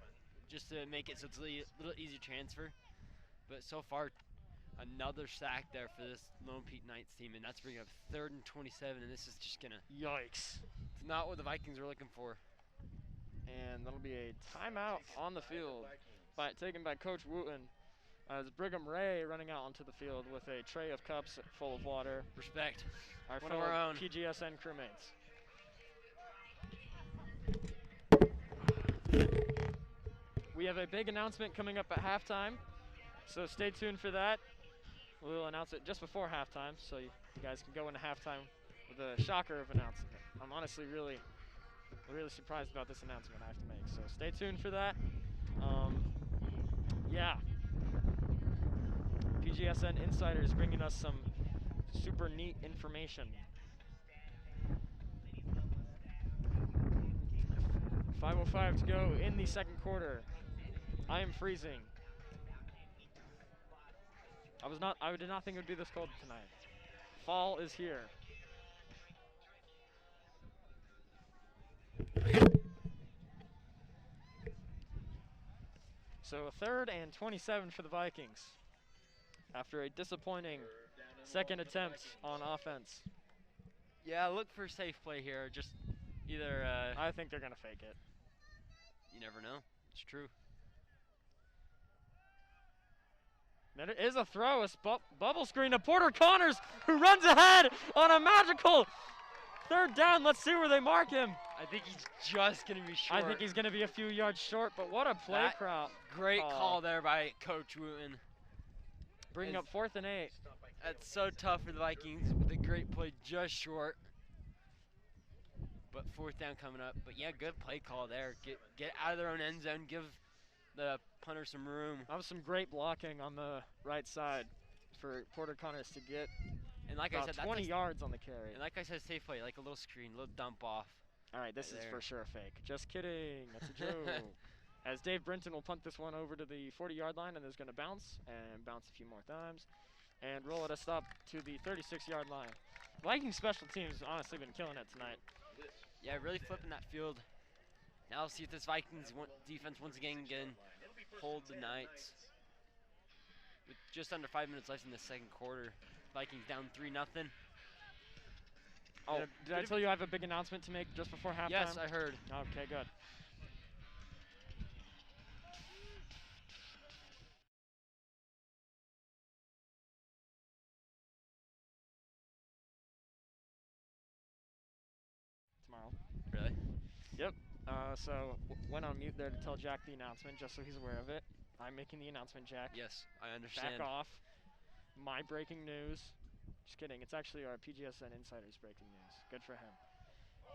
Speaker 2: just to make it so it's a little easier transfer. But so far, another sack there for this Lone Peak Knights team, and that's bringing up 3rd and 27, and this is just gonna.
Speaker 1: Yikes.
Speaker 2: It's not what the Vikings are looking for.
Speaker 1: And that'll be a timeout on the field taken by Coach Wooten as Brigham Ray running out onto the field with a tray of cups full of water.
Speaker 2: Respect.
Speaker 1: Our
Speaker 2: One of
Speaker 1: fellow
Speaker 2: our own.
Speaker 1: PGSN crewmates. We have a big announcement coming up at halftime, so stay tuned for that. We'll announce it just before halftime, so you guys can go into halftime with a shocker of announcement. I'm honestly really surprised about this announcement I have to make, so stay tuned for that. Yeah. PGSN Insiders bringing us some super neat information. 5:05 to go in the second quarter. I am freezing. I did not think it would be this cold tonight. Fall is here. So 3rd and 27 for the Vikings after a disappointing second attempt on offense.
Speaker 2: Yeah, look for safe play here. Just either.
Speaker 1: I think they're going to fake it.
Speaker 2: You never know. It's true.
Speaker 1: There is a throw, a bubble screen to Porter Connors, who runs ahead on a magical 3rd down. Let's see where they mark him.
Speaker 2: I think he's just going to be short.
Speaker 1: I think he's going to be a few yards short, but what a play
Speaker 2: That
Speaker 1: crowd.
Speaker 2: Great call there by Coach Wooten.
Speaker 1: Bringing up 4th and 8.
Speaker 2: That's so tough for the Vikings with a great play just short. But 4th down coming up. But yeah, good play call there. Get out of their own end zone. Give the punter some room.
Speaker 1: That was some great blocking on the right side for Porter Connors to get
Speaker 2: And like
Speaker 1: about
Speaker 2: I said,
Speaker 1: 20 yards on the carry.
Speaker 2: And like I said, safe play, like a little screen, a little dump off.
Speaker 1: All right, this
Speaker 2: right
Speaker 1: is
Speaker 2: there.
Speaker 1: for sure a fake. Just kidding. That's a joke. As Dave Brinton will punt this one over to the 40-yard line, and there's going to bounce a few more times and roll at a stop to the 36-yard line. Viking special teams honestly been killing it tonight.
Speaker 2: Yeah, really flipping that field. Now we'll see if this Vikings defense once again can hold the Knights. With just under 5 minutes left in the second quarter, Vikings down 3-0.
Speaker 1: Oh, did I tell you I have a big announcement to make just before halftime?
Speaker 2: Yes, I heard.
Speaker 1: Okay, good. Tomorrow.
Speaker 2: Really?
Speaker 1: Yep. So went on mute there to tell Jack the announcement, just so he's aware of it. I'm making the announcement, Jack.
Speaker 2: Yes, I understand.
Speaker 1: Back off. My breaking news. Just kidding. It's actually our PGSN Insiders breaking news. Good for him.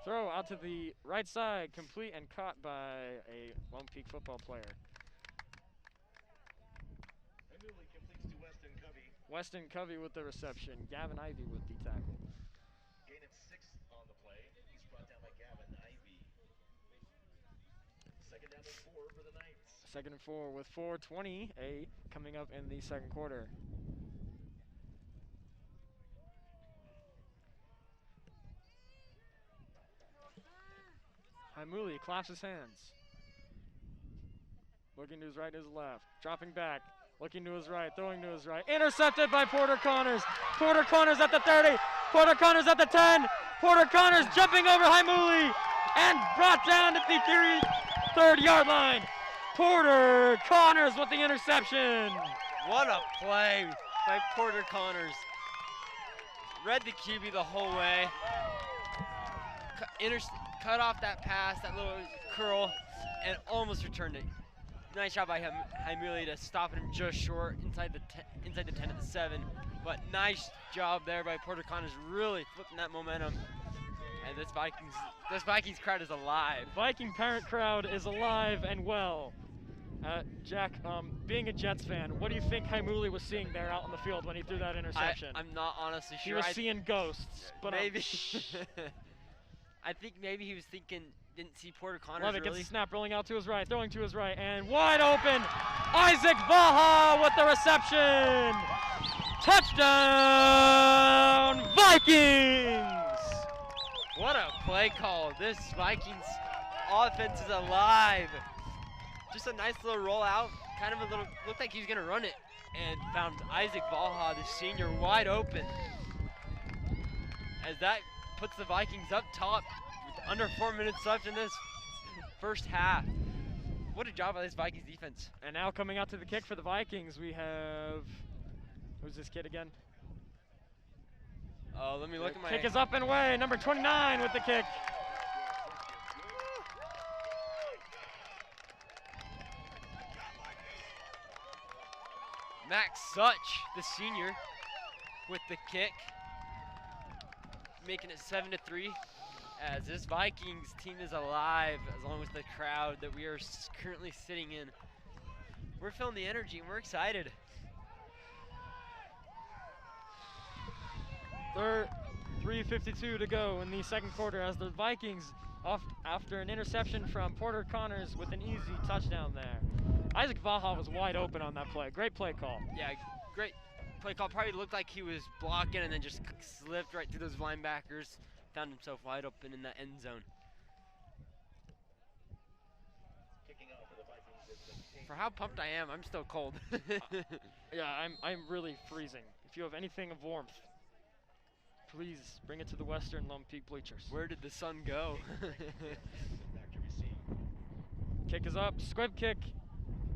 Speaker 1: Throw out to the right side, complete and caught by a Lone Peak football player.
Speaker 3: Emily completes to Weston Covey.
Speaker 1: Weston Covey with the reception. Gavin Ivey with the tackle.
Speaker 3: Gain of 6 on the play. He's brought down by Gavin Ivey. Second down and 4 for the Knights.
Speaker 1: 2nd and 4 with 4:20 coming up in the second quarter. Haimuli claps his hands. Looking to his right, to his left. Dropping back. Looking to his right, throwing to his right. Intercepted by Porter Connors. Porter Connors at the 30. Porter Connors at the 10. Porter Connors jumping over Haimuli and brought down at the 3rd-yard line. Porter Connors with the interception.
Speaker 2: What a play by Porter Connors. Read the QB the whole way. Cut off that pass, that little curl, and almost returned it. Nice job by Haimuli to stop him just short inside the 10 at the 7. But nice job there by Porter Connors, really flipping that momentum. And this Vikings crowd is alive.
Speaker 1: Viking parent crowd is alive and well. Jack, being a Jets fan, what do you think Haimuli was seeing there out on the field when he threw that interception?
Speaker 2: I'm not honestly
Speaker 1: He
Speaker 2: sure.
Speaker 1: was seeing ghosts, but
Speaker 2: maybe. I think maybe he was thinking, didn't see Porter Connors
Speaker 1: Levitt
Speaker 2: really.
Speaker 1: gets the snap, rolling out to his right, throwing to his right, and wide open. Isaac Baja with the reception. Touchdown, Vikings!
Speaker 2: What a play call. This Vikings offense is alive. Just a nice little rollout. Kind of a little, looked like he was gonna run it, and found Isaac Baja, the senior, wide open. As that puts the Vikings up top with under 4 minutes left in this first half. What a job by this Vikings defense.
Speaker 1: And now coming out to the kick for the Vikings, we have, who's this kid again?
Speaker 2: Let me look at my.
Speaker 1: Kick is up and away, number 29 with the kick.
Speaker 2: Max Such, the senior, with the kick, making it 7-3. As this Vikings team is alive, as long as the crowd that we are currently sitting in. We're feeling the energy and we're excited.
Speaker 1: 3:52 to go in the second quarter as the Vikings, after an interception from Porter Connors with an easy touchdown there. Isaac Baja was wide open on that play. Great play call.
Speaker 2: Yeah, great play call. Probably looked like he was blocking and then just slipped right through those linebackers. Found himself wide open in the end zone.
Speaker 3: Kicking off for the Vikings is the team.
Speaker 2: For how pumped I am, I'm still cold.
Speaker 1: Yeah, I'm really freezing. If you have anything of warmth, please bring it to the Western Lone Peak bleachers.
Speaker 2: Where did the sun go?
Speaker 3: Back to receive.
Speaker 1: Kick is up, squib kick,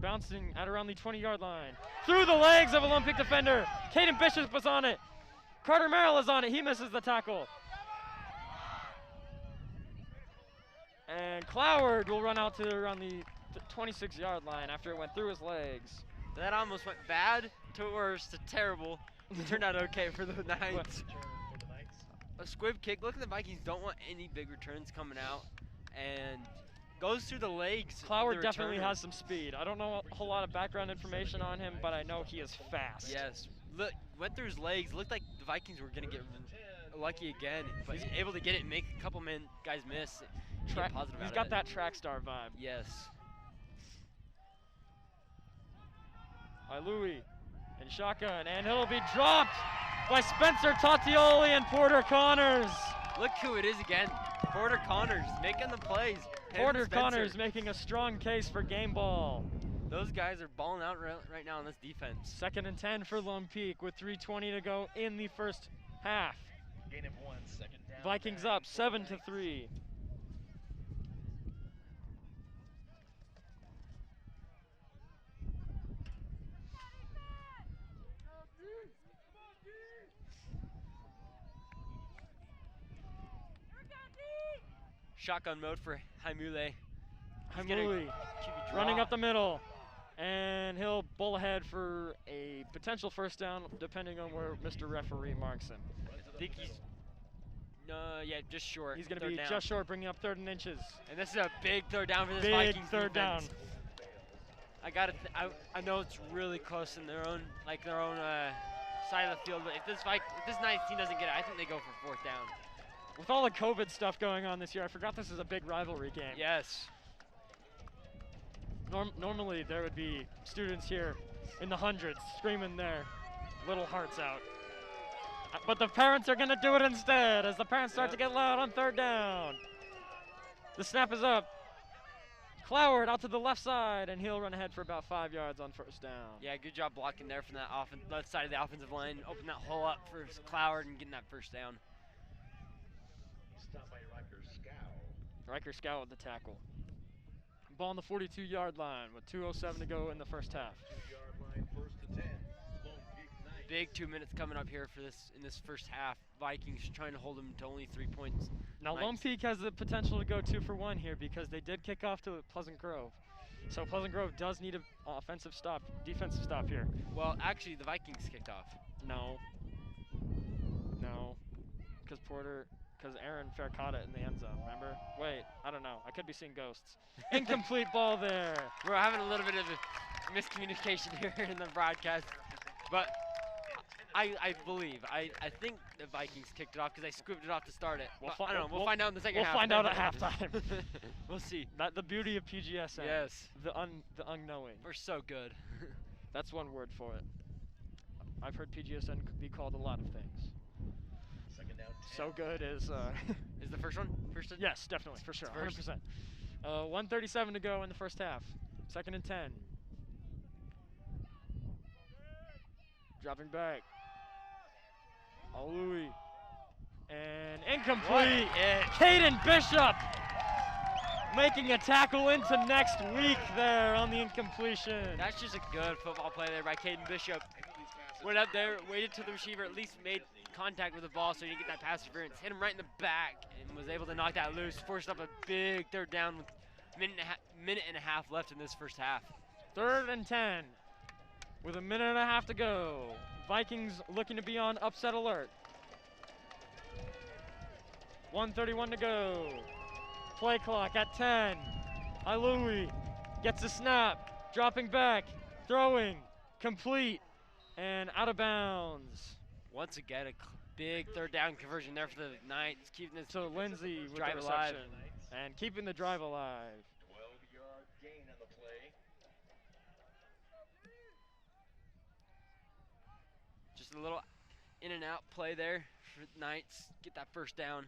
Speaker 1: bouncing at around the 20-yard line. Through the legs of a Lone Peak defender. Caden Bishop was on it. Carter Merrill is on it. He misses the tackle. And Cloward will run out to around the 26-yard line after it went through his legs.
Speaker 2: That almost went bad to worse to terrible. It turned out okay for the Knights.
Speaker 3: Return for the Knights.
Speaker 2: A squib kick. Look at the Vikings don't want any big returns coming out. And goes through the legs. of
Speaker 1: Cloward
Speaker 2: the
Speaker 1: definitely
Speaker 2: returner.
Speaker 1: has some speed. I don't know a whole lot of background information on him, but I know he is fast.
Speaker 2: Yes. Look, went through his legs. Looked like the Vikings were going to get lucky again. But he's able to get it and make a couple guys miss. Get positive
Speaker 1: He's
Speaker 2: out
Speaker 1: got
Speaker 2: of it.
Speaker 1: that track star vibe.
Speaker 2: Yes.
Speaker 1: By Louis and shotgun, and he'll be dropped by Spencer Tatioli and Porter Connors.
Speaker 2: Look who it is again. Porter Connors making the plays. Him and
Speaker 1: Porter
Speaker 2: Spencer.
Speaker 1: Connors making a strong case for game ball.
Speaker 2: Those guys are balling out right now on this defense.
Speaker 1: 2nd and 10 for Lone Peak with 3:20 to go in the first half.
Speaker 3: Gain of 1, second down.
Speaker 1: Vikings
Speaker 3: back
Speaker 1: up
Speaker 3: for the
Speaker 1: 7-3.
Speaker 3: Knights.
Speaker 2: Shotgun mode for Haimule.
Speaker 1: Haimuli running up the middle, and he'll bowl ahead for a potential first down, depending on where Mr. Referee marks him.
Speaker 2: I think he's, yeah, just short.
Speaker 1: He's going to
Speaker 2: Third
Speaker 1: be
Speaker 2: down.
Speaker 1: just short, bringing up 3rd and inches.
Speaker 2: And this is a big third down for this
Speaker 1: Big
Speaker 2: Vikings
Speaker 1: third down.
Speaker 2: defense. I know it's really close in their own side of the field, but if this Knights team doesn't get it, I think they go for 4th down.
Speaker 1: With all the COVID stuff going on this year, I forgot this is a big rivalry game.
Speaker 2: Yes.
Speaker 1: Normally there would be students here in the hundreds screaming their little hearts out. But the parents are going to do it instead as the parents start to get loud on 3rd down. The snap is up. Cloward out to the left side, and he'll run ahead for about 5 yards on 1st down.
Speaker 2: Yeah, good job blocking there from that left side of the offensive line. Open that hole up for Cloward and getting that 1st down.
Speaker 3: Stopped by Riker Scow.
Speaker 1: Riker Scout with the tackle. Ball on the 42-yard line with 2:07 to go in the first half.
Speaker 3: 2-yard line, 1st and 10. Lone Peak Knights.
Speaker 2: Big 2 minutes coming up here for in this first half. Vikings trying to hold them to only 3 points.
Speaker 1: Now Lone
Speaker 2: Knights.
Speaker 1: Peak has the potential to go 2 for 1 here because they did kick off to Pleasant Grove. So Pleasant Grove does need an defensive stop here.
Speaker 2: Well, actually, the Vikings kicked off.
Speaker 1: No, because Porter because Aaron Fair caught it in the end zone, remember? Wait, I don't know. I could be seeing ghosts. Incomplete ball there.
Speaker 2: We're having a little bit of a miscommunication here in the broadcast, but I believe, I think the Vikings kicked it off because I scooped it off to start it.
Speaker 1: We'll
Speaker 2: But I don't know. We'll find out in the second half.
Speaker 1: We'll find out at halftime.
Speaker 2: We'll see.
Speaker 1: The beauty of PGSN.
Speaker 2: Yes.
Speaker 1: The unknowing.
Speaker 2: We're so good.
Speaker 1: That's one word for it. I've heard PGSN could be called a lot of things.
Speaker 3: Second down.
Speaker 1: So good is.
Speaker 2: Is the first one?
Speaker 1: Yes, definitely, for sure,
Speaker 2: First.
Speaker 1: 100%. 1:37 to go in the first half. 2nd and 10. Dropping back. Louis. And incomplete. Caden Bishop making a tackle into next week there on the incompletion.
Speaker 2: That's just a good football play there by Caden Bishop. Went up there, waited till the receiver at least made contact with the ball so he didn't get that pass interference. Hit him right in the back and was able to knock that loose. Forced up a big 3rd down with minute and a half left in this first half.
Speaker 1: 3rd and 10 with a minute and a half to go. Vikings looking to be on upset alert. 1:31 to go. Play clock at 10. Louis gets a snap, dropping back, throwing, complete, and out of bounds.
Speaker 2: Once again, a big 3rd down conversion there for the Knights, keeping this
Speaker 1: So Lindsay with
Speaker 2: drive
Speaker 1: the
Speaker 2: alive.
Speaker 1: reception and keeping the drive alive.
Speaker 3: 12-yard gain on the play.
Speaker 2: Just a little in and out play there for the Knights. Get that first down.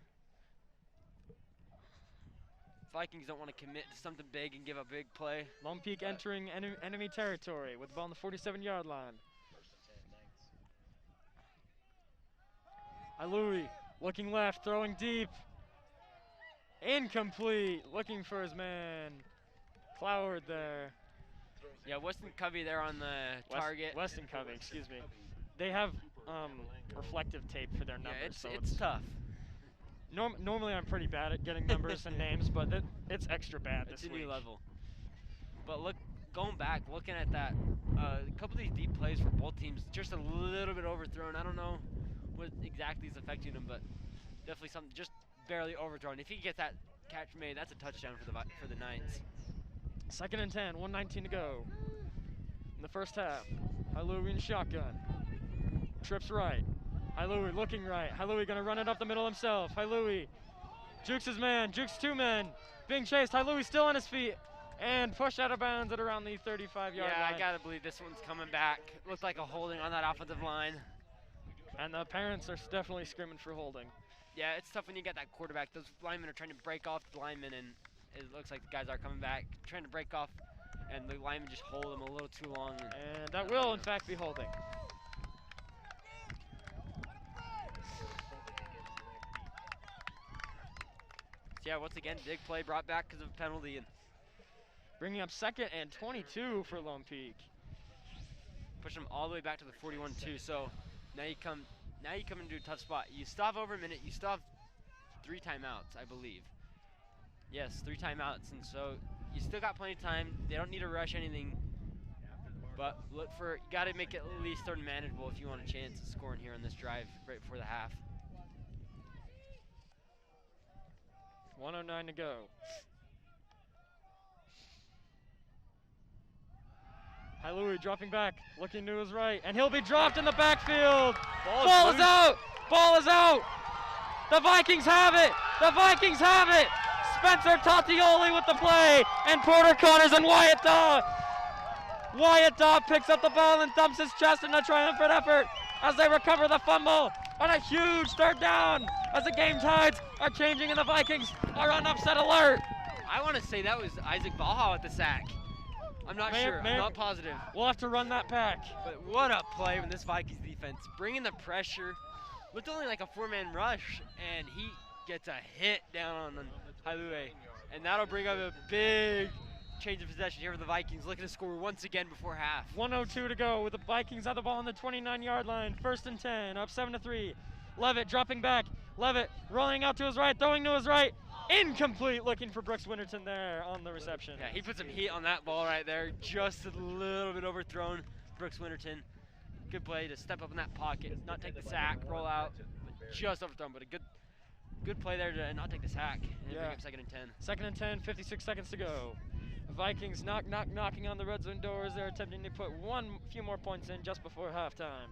Speaker 2: Vikings don't want to commit to something big and give a big play.
Speaker 1: Lone Peak entering enemy territory with the ball on the 47-yard line.
Speaker 3: First and 10 Knights.
Speaker 1: Louis looking left, throwing deep. Incomplete, looking for his man. Cloward there.
Speaker 2: Yeah, Weston Covey there on the target.
Speaker 1: Weston Covey, excuse me. They have reflective tape for their
Speaker 2: Yeah,
Speaker 1: numbers, so
Speaker 2: it's tough.
Speaker 1: normally I'm pretty bad at getting numbers and names, but it's extra bad
Speaker 2: It's
Speaker 1: this
Speaker 2: a
Speaker 1: week.
Speaker 2: new level. But going back, looking at that, a couple of these deep plays for both teams, just a little bit overthrown. I don't know what exactly is affecting them, but definitely something just barely overthrown. If he gets that catch made, that's a touchdown for the Knights.
Speaker 1: 2nd and 10, 1:19 to go in the first half. Louis in shotgun. Trips right. Louis looking right. Louis gonna run it up the middle himself. Louis jukes his man, jukes 2 men. Being chased. Louis still on his feet and pushed out of bounds at around the 35-yard
Speaker 2: Yeah,
Speaker 1: line.
Speaker 2: I gotta believe this one's coming back. Looked like a holding on that offensive line.
Speaker 1: And the parents are definitely screaming for holding.
Speaker 2: Yeah, it's tough when you get that quarterback. Those linemen are trying to break off the linemen, and it looks like the guys are coming back, trying to break off, and the linemen just hold them a little too long.
Speaker 1: And that will, in fact, be holding.
Speaker 2: So yeah, once again, big play brought back because of a penalty, and
Speaker 1: Bringing up 2nd and 22 for Lone Peak.
Speaker 2: push them all the way back to the 41-2. So now you come into a tough spot. You still have over a minute. You still have 3 timeouts, I believe. Yes, 3 timeouts, and so you still got plenty of time. They don't need to rush anything, but you got to make it at least sort of manageable if you want a chance of scoring here on this drive right before the half.
Speaker 1: 1:09 to go. Louis dropping back, looking to his right, and he'll be dropped in the backfield. Ball is out! Ball is out! The Vikings have it! The Vikings have it! Spencer Tatioli with the play, and Porter Connors and Wyatt Daw. Wyatt Daw picks up the ball and thumps his chest in a triumphant effort as they recover the fumble on a huge 3rd down as the game tides are changing and the Vikings are on upset alert.
Speaker 2: I want to say that was Isaac Baha with the sack. I'm not sure. I'm not positive.
Speaker 1: We'll have to run that back.
Speaker 2: But what a play from this Vikings defense. Bringing the pressure. Looked only like a 4-man rush, and he gets a hit down on Hailue. And that'll bring up a big change of possession here for the Vikings, looking to score once again before half.
Speaker 1: 1:02 to go with the Vikings have the ball on the 29-yard line. 1st and 10, up 7-3. Levitt dropping back. Levitt rolling out to his right, throwing to his right. Incomplete, looking for Brooks Winterton there on the reception.
Speaker 2: Yeah, he put some heat on that ball right there. Just a little bit overthrown. Brooks Winterton. Good play to step up in that pocket, not take the sack, roll out, but just overthrown. But a good good play there to not take the sack and
Speaker 1: Yeah.
Speaker 2: bring up 2nd and 10.
Speaker 1: 2nd and 10, 56 seconds to go. Vikings knocking on the red zone doors. They're attempting to put few more points in just before halftime.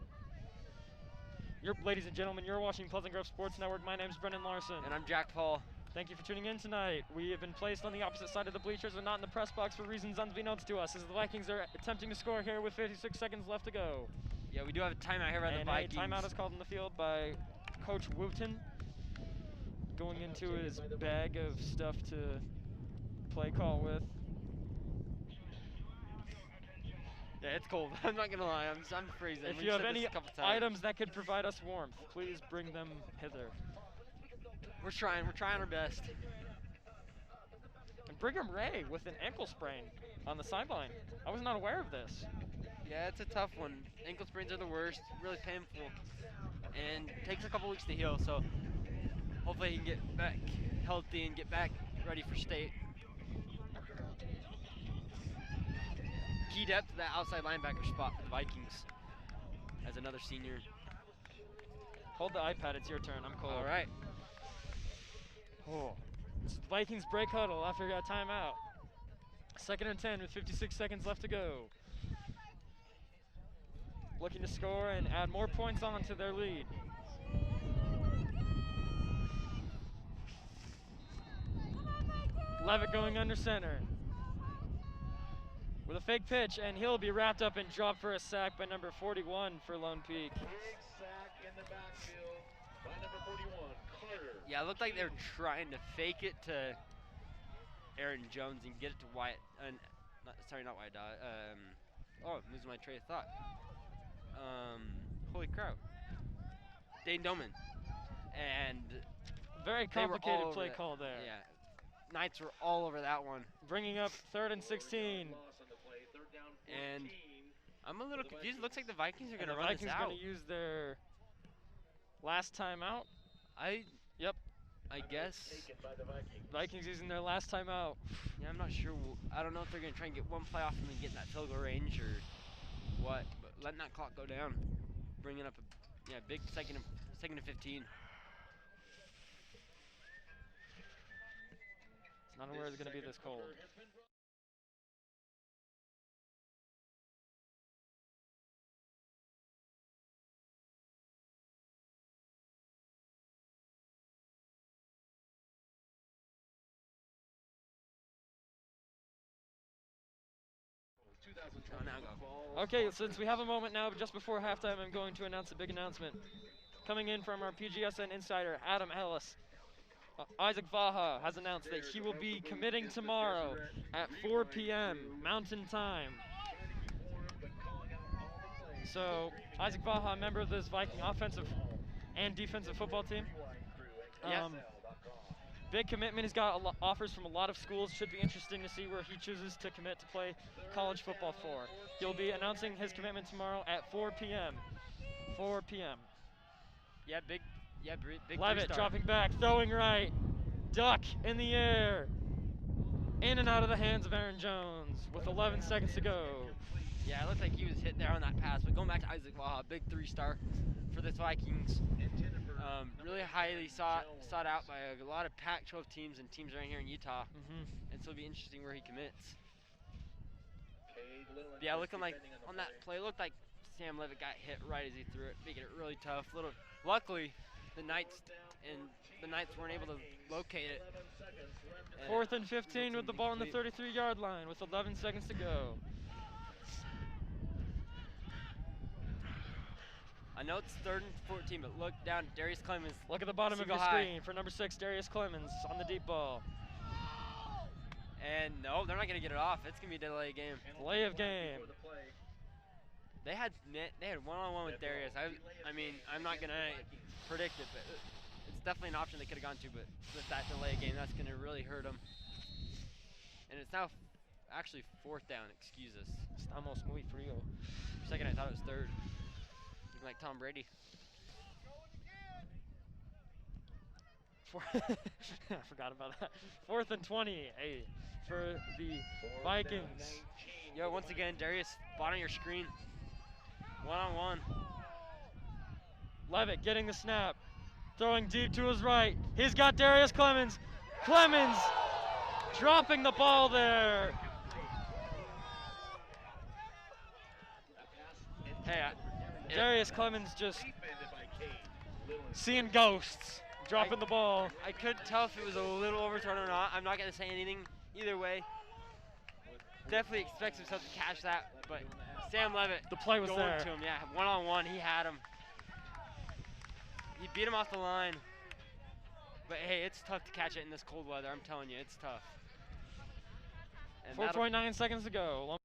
Speaker 1: Ladies and gentlemen, you're watching Pleasant Grove Sports Network. My name's Brendan Larson.
Speaker 2: And I'm Jack Paul.
Speaker 1: Thank you for tuning in tonight. We have been placed on the opposite side of the bleachers and not in the press box for reasons unbeknownst to us, as the Vikings are attempting to score here with 56 seconds left to go.
Speaker 2: Yeah, we do have a timeout here by the
Speaker 1: And
Speaker 2: Vikings.
Speaker 1: a timeout is called in the field by Coach Wooten, going into his bag of stuff to play call with.
Speaker 2: Yeah, it's cold. I'm not gonna lie. I'm freezing.
Speaker 1: If
Speaker 2: We've
Speaker 1: you have
Speaker 2: said this
Speaker 1: any
Speaker 2: a couple times.
Speaker 1: items that could provide us warmth, please bring them hither.
Speaker 2: We're trying our best.
Speaker 1: And Brigham Ray with an ankle sprain on the sideline. I was not aware of this.
Speaker 2: Yeah, it's a tough one. Ankle sprains are the worst, really painful, and takes a couple weeks to heal. So hopefully he can get back healthy and get back ready for state. Key depth to that outside linebacker spot for the Vikings as another senior.
Speaker 1: Hold the iPad, it's your turn. I'm cold.
Speaker 2: All right.
Speaker 1: Oh. It's the Vikings break huddle after a timeout. 2nd and 10 with 56 seconds left to go. Looking to score and add more points on to their lead. Levitt going under center with a fake pitch, and he'll be wrapped up and dropped for a sack by number 41 for Lone Peak.
Speaker 3: Big sack in the backfield by number 41, Carter.
Speaker 2: Yeah, it looked like they were trying to fake it to Aaron Jones and get it to Wyatt. Not Wyatt. I'm losing my train of thought. Holy crap. Dane Doman. And
Speaker 1: Very
Speaker 2: they were all
Speaker 1: complicated
Speaker 2: over
Speaker 1: play
Speaker 2: that.
Speaker 1: call there.
Speaker 2: Yeah. Knights were all over that one.
Speaker 1: Bringing up 3rd and 16.
Speaker 3: Loss on the play, 3rd down,
Speaker 2: And
Speaker 3: 14.
Speaker 2: I'm a little confused. It looks like the Vikings are
Speaker 1: And
Speaker 2: going to
Speaker 1: the
Speaker 2: run
Speaker 1: Vikings
Speaker 2: this out.
Speaker 1: going to use their last timeout. I
Speaker 2: guess.
Speaker 3: Taken by the Vikings.
Speaker 1: Vikings using their last timeout.
Speaker 2: Yeah, I'm not sure. I don't know if they're going to try and get one play off and then get in that field goal range or what. But letting that clock go down. Bringing up a big second and 15.
Speaker 1: It's not aware it's going to be this cold.
Speaker 2: Oh, now go.
Speaker 1: Okay, since we have a moment now, just before halftime, I'm going to announce a big announcement. Coming in from our PGSN insider, Adam Ellis. Isaac Vaha has announced that he will be committing tomorrow at 4 p.m. Mountain Time. So, Isaac Vaha, a member of this Viking offensive and defensive football team.
Speaker 2: Yeah.
Speaker 1: Big commitment. He's got offers from a lot of schools. Should be interesting to see where he chooses to commit to play college football for. He'll be announcing his commitment tomorrow at 4 p.m. 4 p.m.
Speaker 2: Yeah, big
Speaker 1: Levitt
Speaker 2: three-star.
Speaker 1: dropping back, throwing right. Duck in the air. In and out of the hands of Aaron Jones with 11 seconds to go.
Speaker 2: Yeah, it looked like he was hit there on that pass. But going back to Isaac Vaha, big 3-star for this Vikings. Really highly sought out by a lot of Pac-12 teams and teams right here in Utah. And so it'll be interesting where he commits. Yeah, looking like on that play, it looked like Sam Levitt got hit right as he threw it, making it really tough. Luckily, the Knights weren't able to locate it.
Speaker 1: 4th and 15 with the ball on the 33-yard line with 11 seconds to go.
Speaker 2: I know it's 3rd and 14, but look down, Darius Clemens.
Speaker 1: Look at the bottom of
Speaker 2: Single
Speaker 1: your
Speaker 2: high.
Speaker 1: screen for number 6, Darius Clemens on the deep ball.
Speaker 2: And no, they're not gonna get it off. It's gonna be a delay game.
Speaker 1: Delay of game.
Speaker 2: They had one-on-one with Darius. I mean, I'm not gonna predict it, but it's definitely an option they could have gone to. But with that delay game, that's gonna really hurt them. And it's now actually 4th down. Excuse us.
Speaker 1: Estamos muy frío.
Speaker 2: For a second, I thought it was 3rd. Looking like Tom Brady.
Speaker 1: I forgot about that. 4th and 20 for the Vikings.
Speaker 2: Yo, once again, Darius, bottom of your screen. One-on-one.
Speaker 1: Levitt getting the snap. Throwing deep to his right. He's got Darius Clemens. Clemens dropping the ball there.
Speaker 2: Hey,
Speaker 1: Darius Clemens just
Speaker 3: Defended by Cade. Little
Speaker 1: seeing ghosts, dropping the ball.
Speaker 2: I couldn't tell if it was a little overthrown or not. I'm not going to say anything either way. Definitely expects himself to catch that, but Sam Levitt
Speaker 1: The play was
Speaker 2: going
Speaker 1: there.
Speaker 2: to him. Yeah, one-on-one, he had him. He beat him off the line. But hey, it's tough to catch it in this cold weather. I'm telling you, it's tough. And that'll-
Speaker 1: 4.9 seconds to go.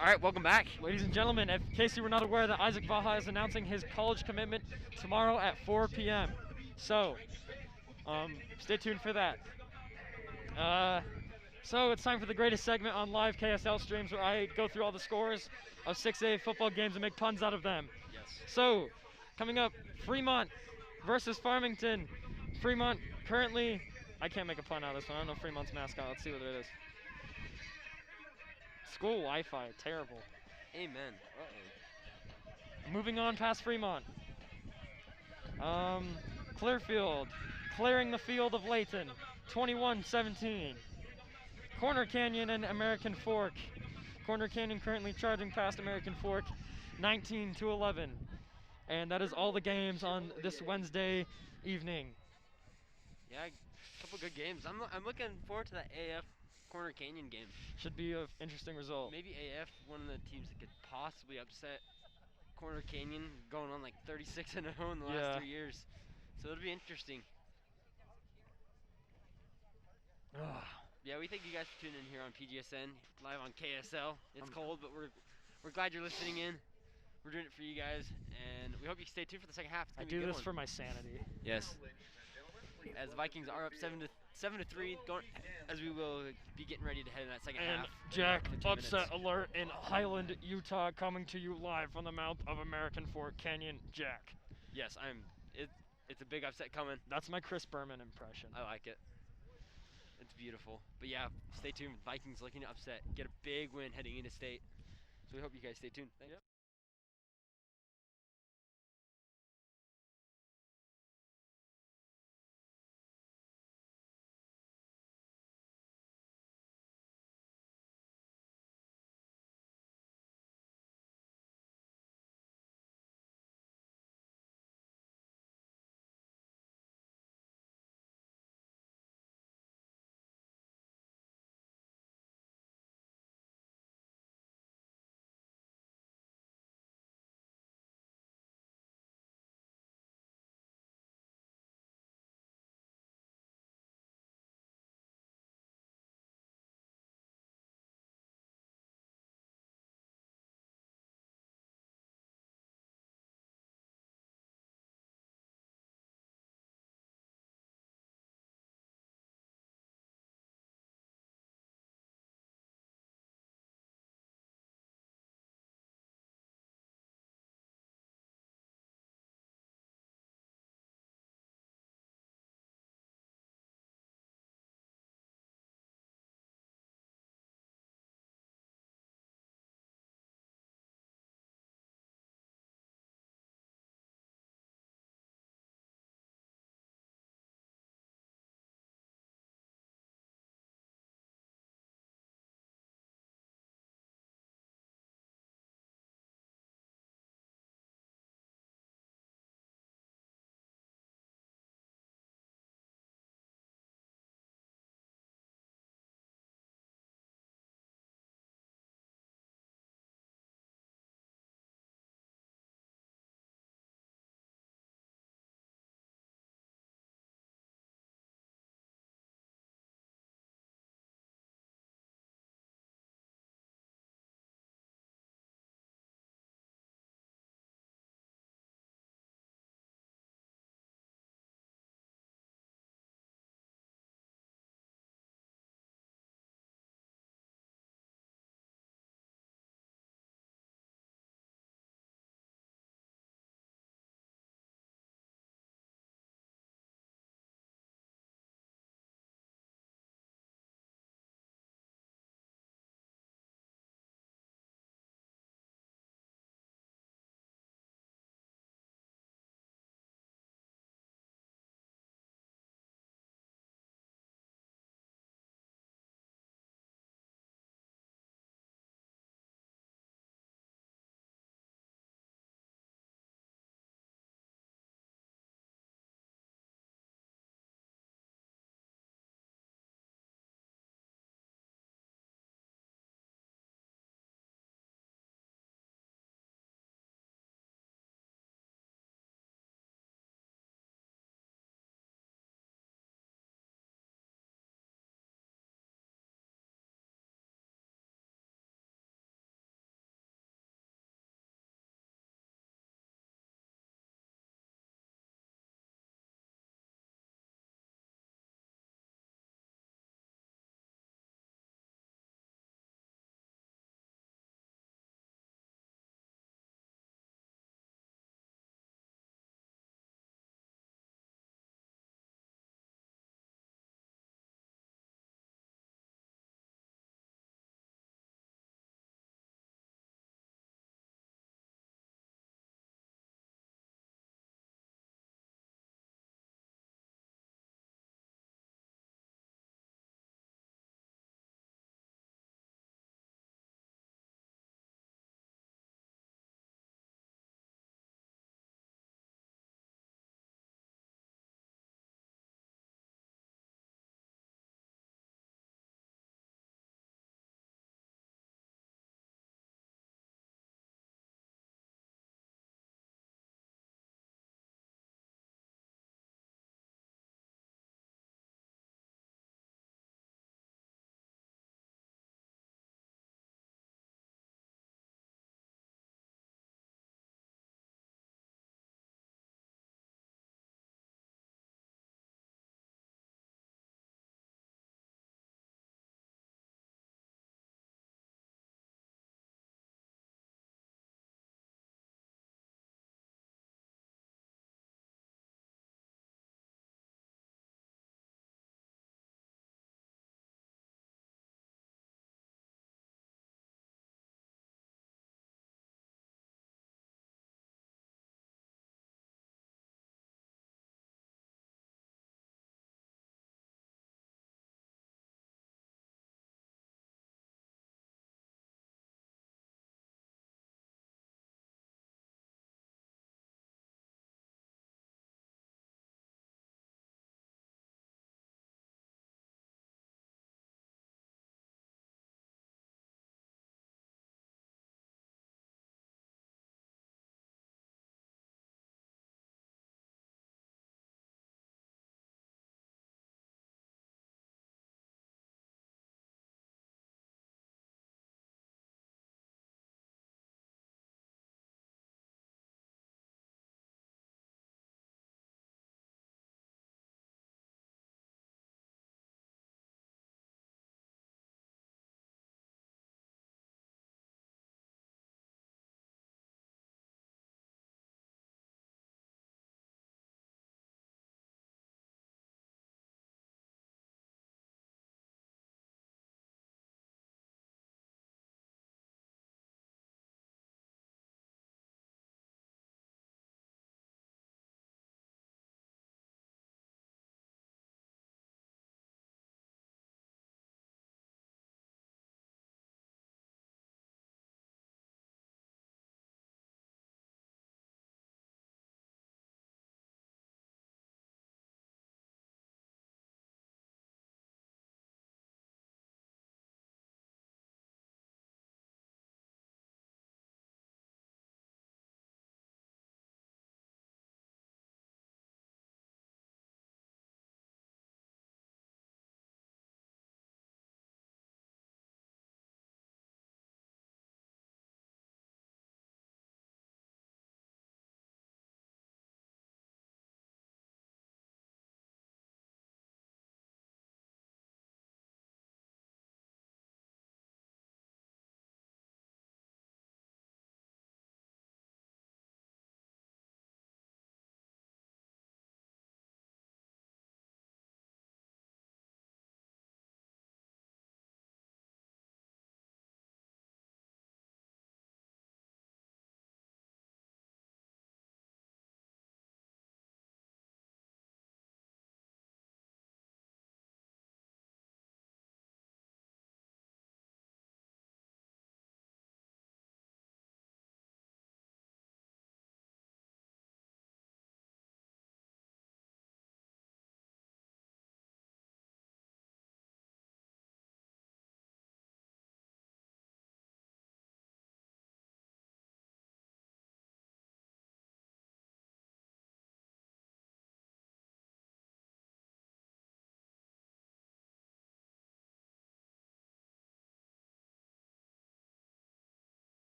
Speaker 2: All right, welcome back.
Speaker 1: Ladies and gentlemen, in case you were not aware that Isaac Vaha is announcing his college commitment tomorrow at 4 p.m. So, stay tuned for that. So it's time for the greatest segment on live KSL streams where I go through all the scores of 6A football games and make puns out of them.
Speaker 2: Yes.
Speaker 1: So, coming up, Fremont versus Farmington. Fremont currently, I can't make a pun out of this one. I don't know Fremont's mascot. Let's see what it is. School Wi-Fi, terrible.
Speaker 2: Amen. Uh-oh.
Speaker 1: Moving on past Fremont. Clearfield, clearing the field of Layton, 21-17. Corner Canyon and American Fork. Corner Canyon currently charging past American Fork, 19-11. And that is all the games on this Wednesday evening.
Speaker 2: Yeah, a couple good games. I'm looking forward to that AF Corner Canyon game.
Speaker 1: Should be an interesting result.
Speaker 2: Maybe AF, one of the teams that could possibly upset Corner Canyon, going on like 36-0 in the last 3 years. So it'll be interesting. Yeah, we thank you guys for tuning in here on PGSN, live on KSL. It's cold, but we're glad you're listening in. We're doing it for you guys, and we hope you stay tuned for the second half.
Speaker 1: I do this for my sanity.
Speaker 2: Yes. As the Vikings are up 7-3, as we will be getting ready to head in that second
Speaker 1: And
Speaker 2: half.
Speaker 1: Jack,
Speaker 2: 15
Speaker 1: upset
Speaker 2: minutes.
Speaker 1: alert in Highland, Utah, coming to you live from the mouth of American Fork Canyon. Jack.
Speaker 2: Yes, it's a big upset coming.
Speaker 1: That's my Chris Berman impression.
Speaker 2: I like it. It's beautiful. But yeah, stay tuned. Vikings looking to upset, get a big win heading into state. So we hope you guys stay tuned. Thanks.
Speaker 1: Yep.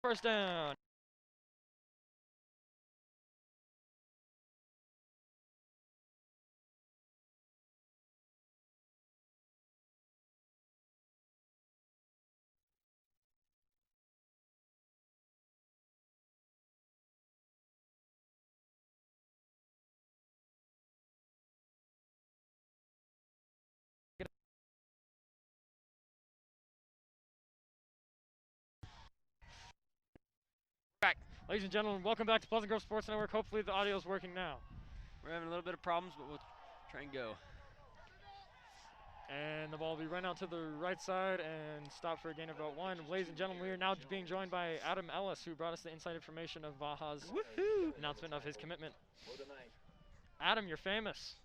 Speaker 1: First down. Back. Ladies and gentlemen, welcome back to Pleasant Grove Sports Network. Hopefully the audio is working now.
Speaker 2: We're having a little bit of problems, but we'll try and go.
Speaker 1: And the ball will be run out to the right side and stop for a gain of about 1. Ladies and gentlemen, we are now being joined by Adam Ellis, who brought us the inside information of Baja's announcement of his commitment. Adam, you're famous.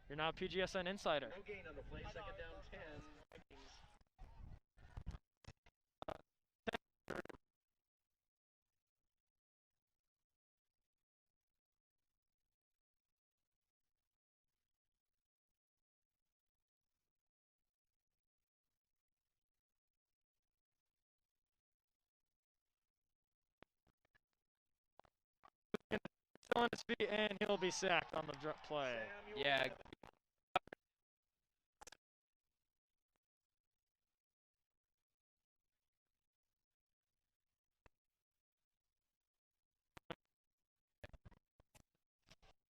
Speaker 1: You're now a PGSN insider.
Speaker 3: No gain on the play, second down 10. Vikings.
Speaker 1: Still on his feet, and he'll be sacked on the play.
Speaker 2: Yeah.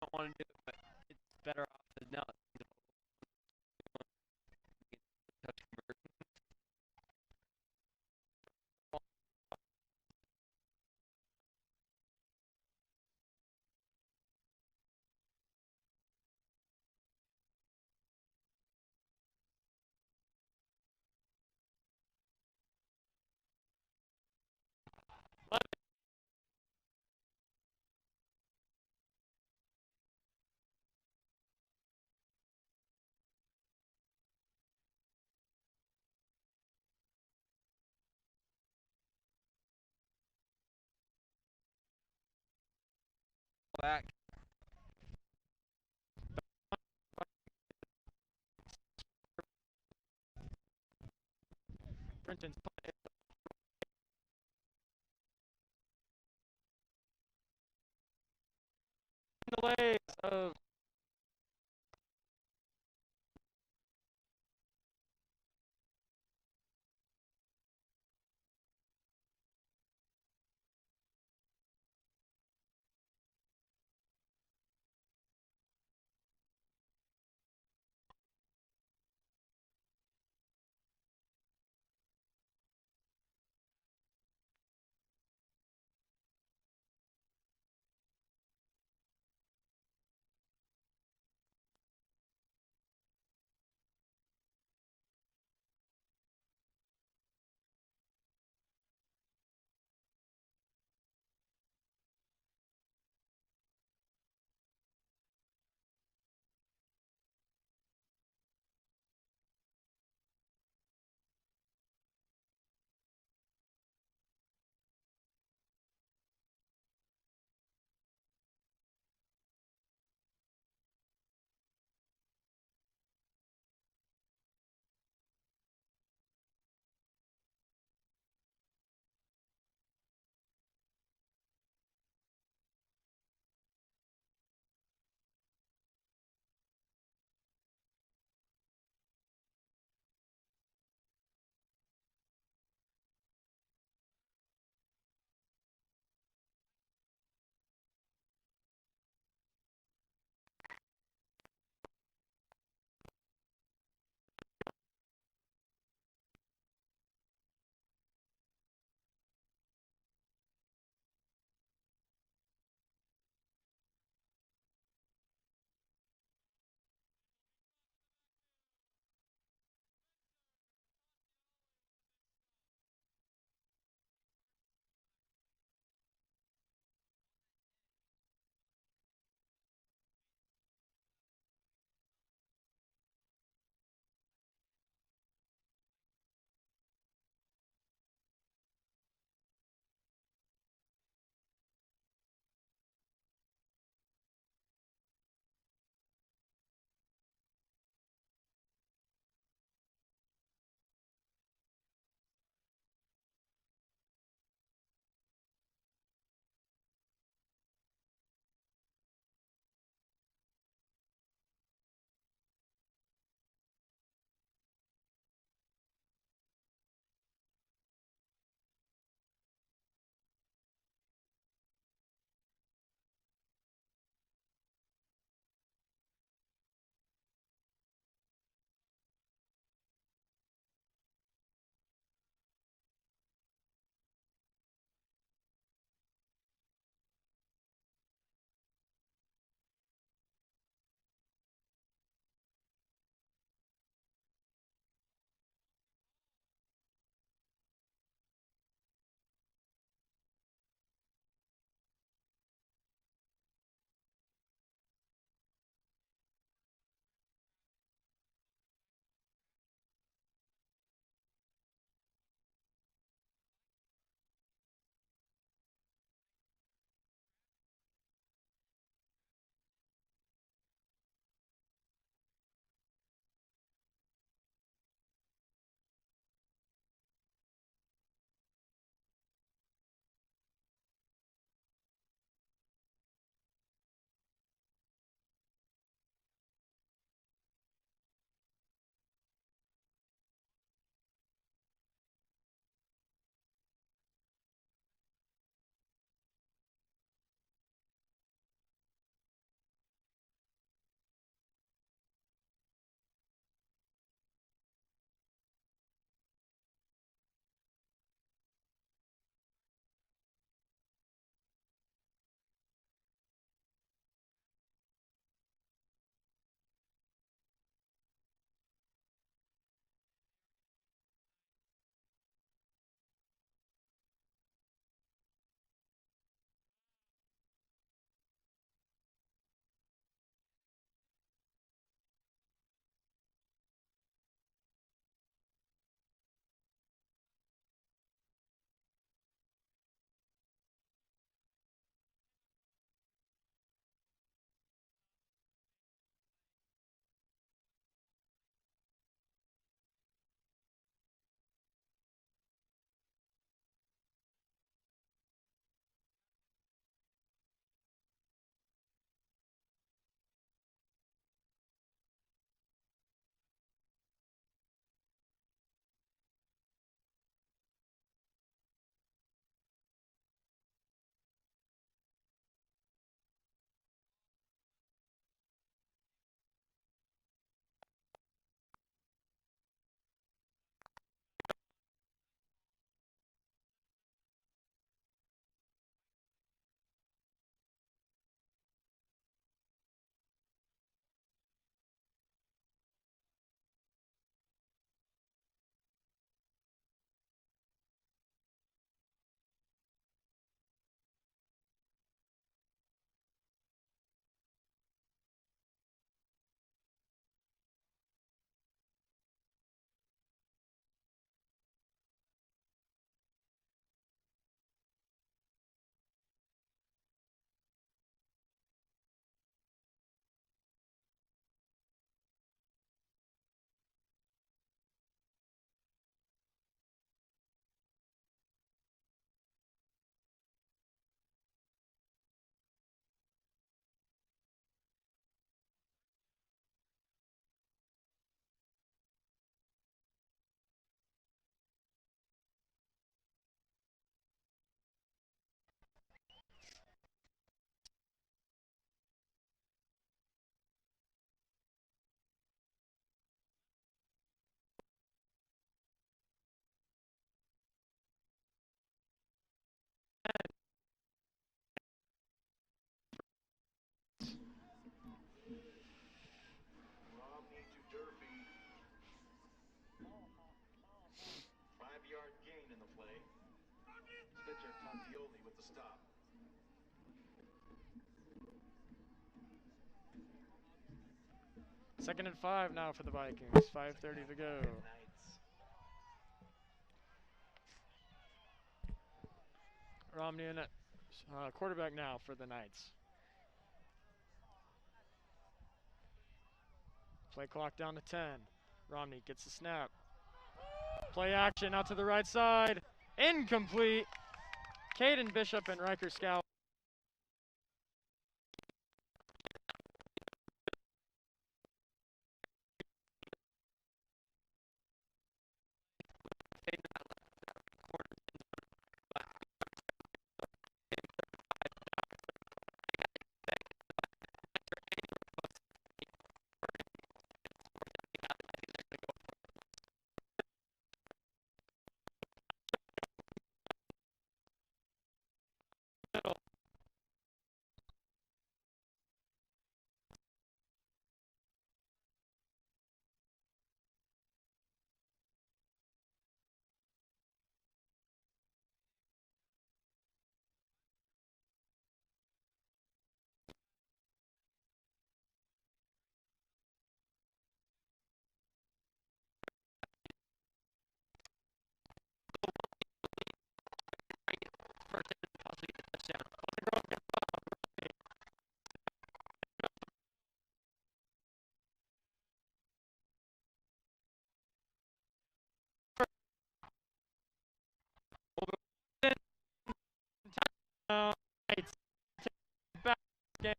Speaker 2: Don't want to do it, but it's better off than not. Touch conversion. Back.
Speaker 1: Brenton's delays of Second and 5 now for the Vikings. 5:30 to go.
Speaker 3: Knights.
Speaker 1: Romney in at quarterback now for the Knights. Play clock down to 10. Romney gets the snap. Play action out to the right side. Incomplete. Caden Bishop and Riker Scout. Knights back game.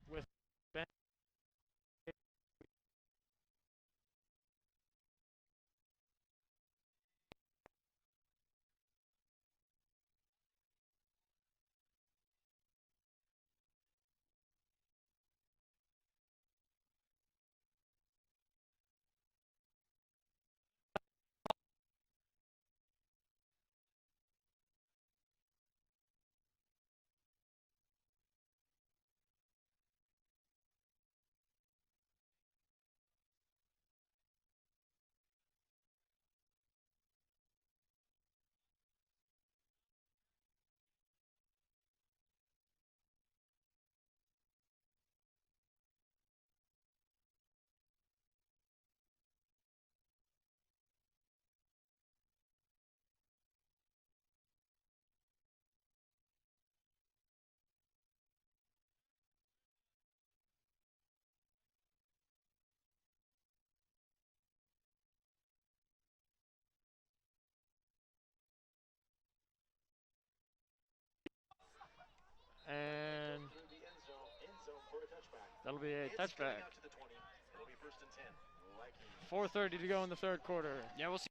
Speaker 1: With Ben. And
Speaker 3: Through the end zone for a touchback.
Speaker 1: that'll be a
Speaker 3: It's coming
Speaker 1: touchback.
Speaker 3: out to the 20. It'll be first and 10. Vikings.
Speaker 1: 4:30 to go in the third quarter.
Speaker 2: Yeah, we'll see.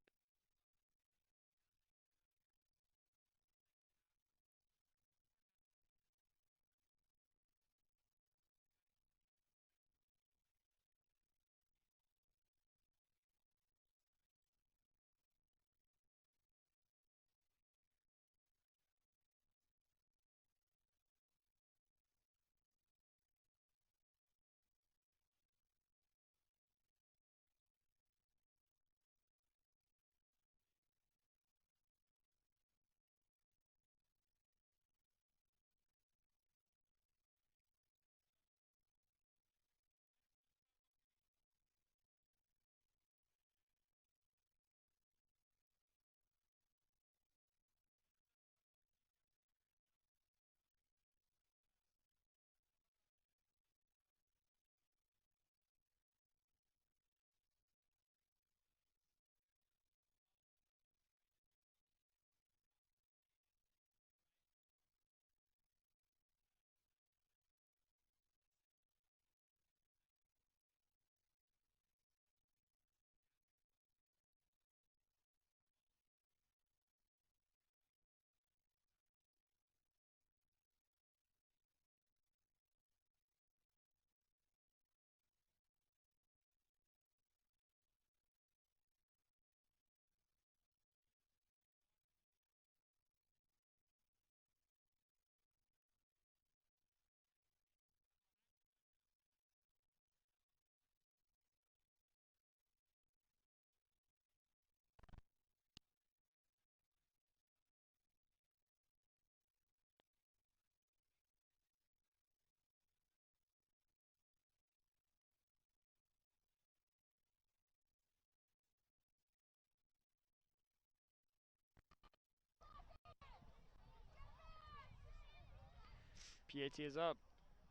Speaker 1: PAT is up,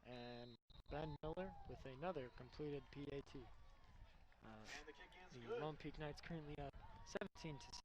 Speaker 1: and Ben Miller with another completed PAT.
Speaker 3: And the kick is
Speaker 1: The
Speaker 3: good.
Speaker 1: Lone Peak Knights currently up 17 to 6.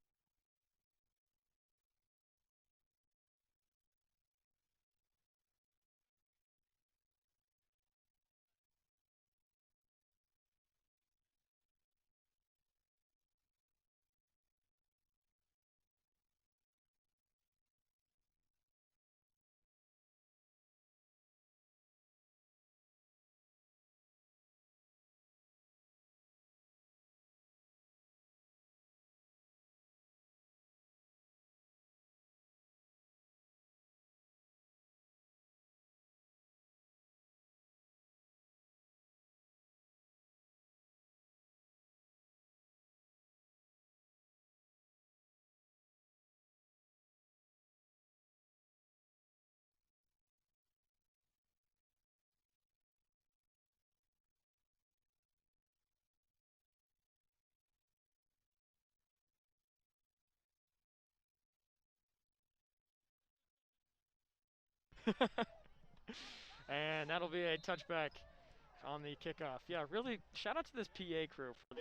Speaker 1: And that'll be a touchback on the kickoff. Yeah, really, shout out to this PA crew for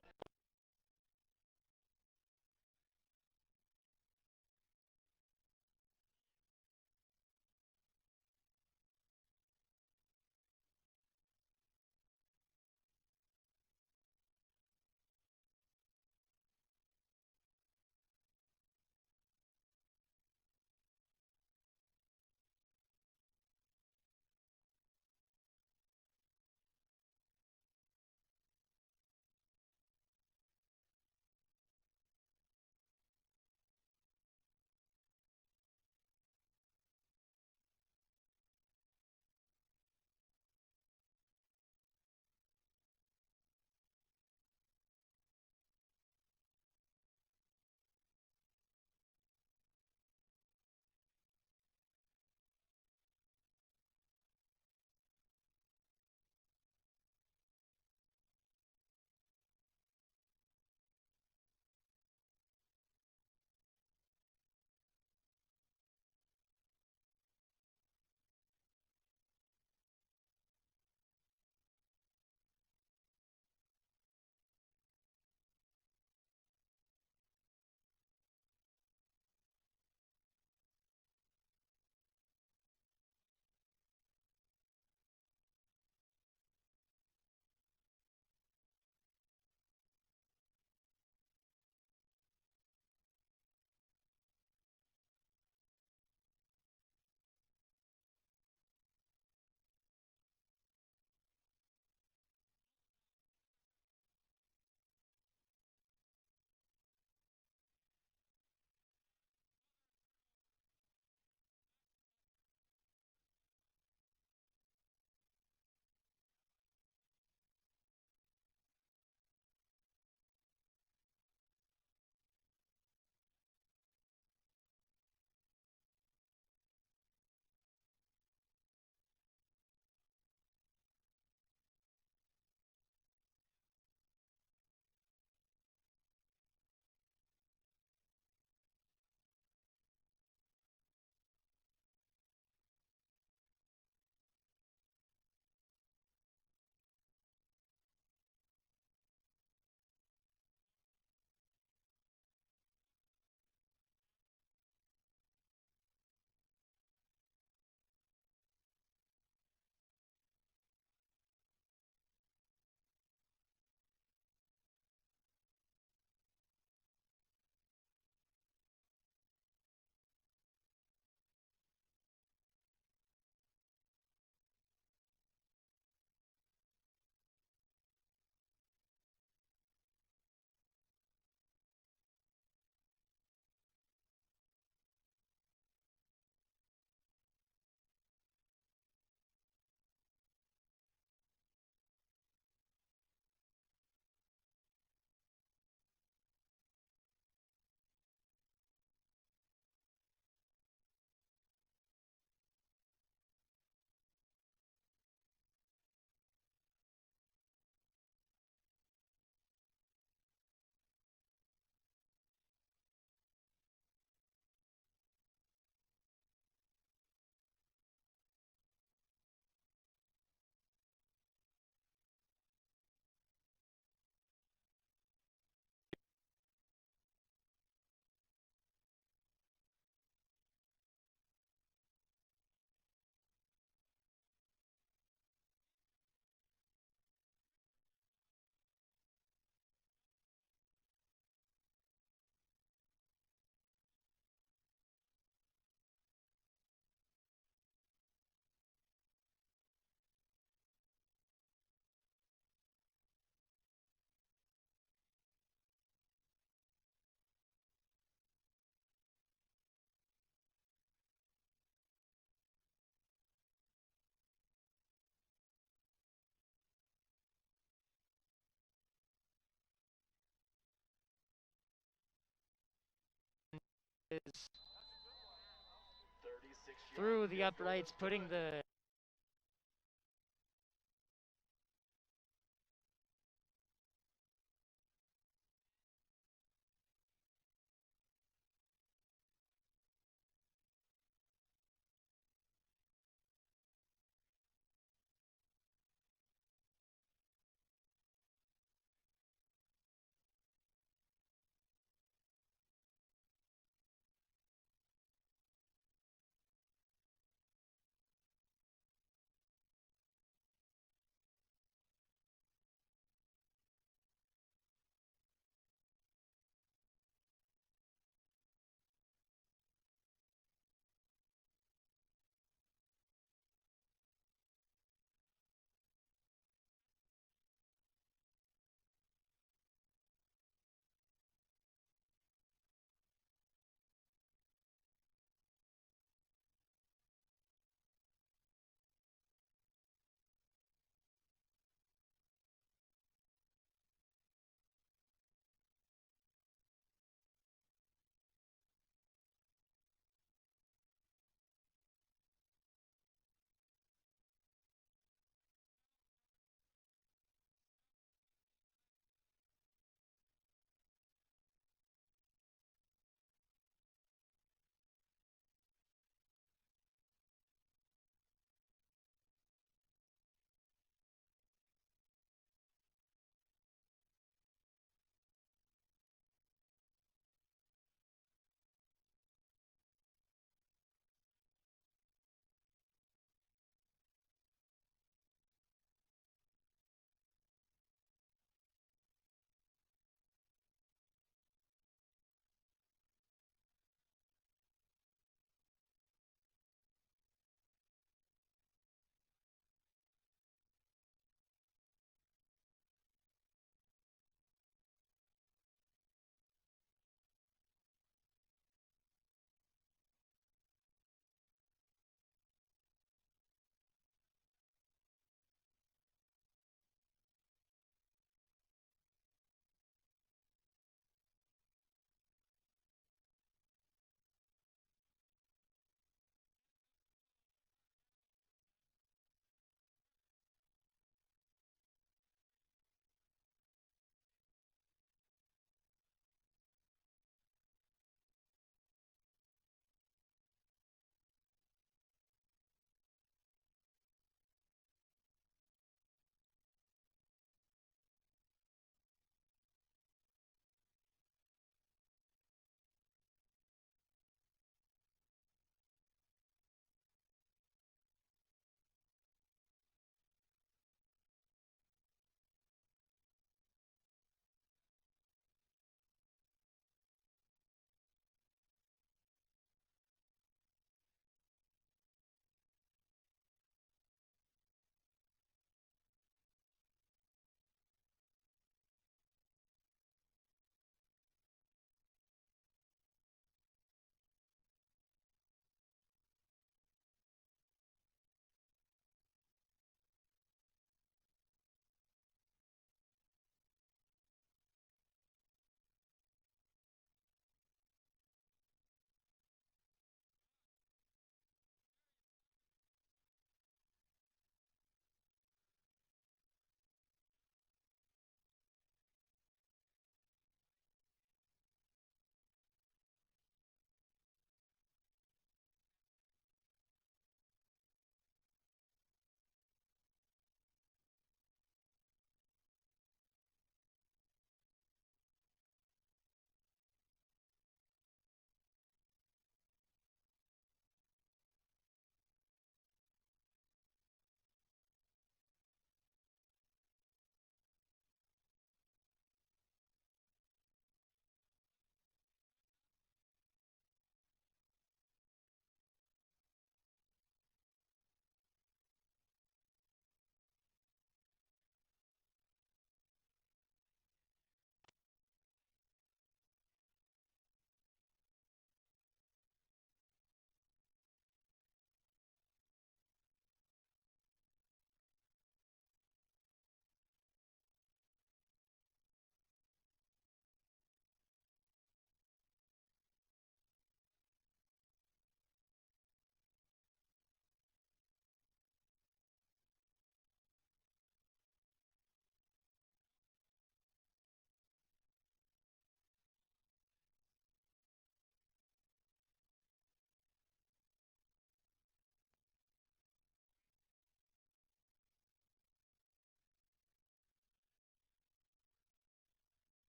Speaker 1: through the uprights, putting the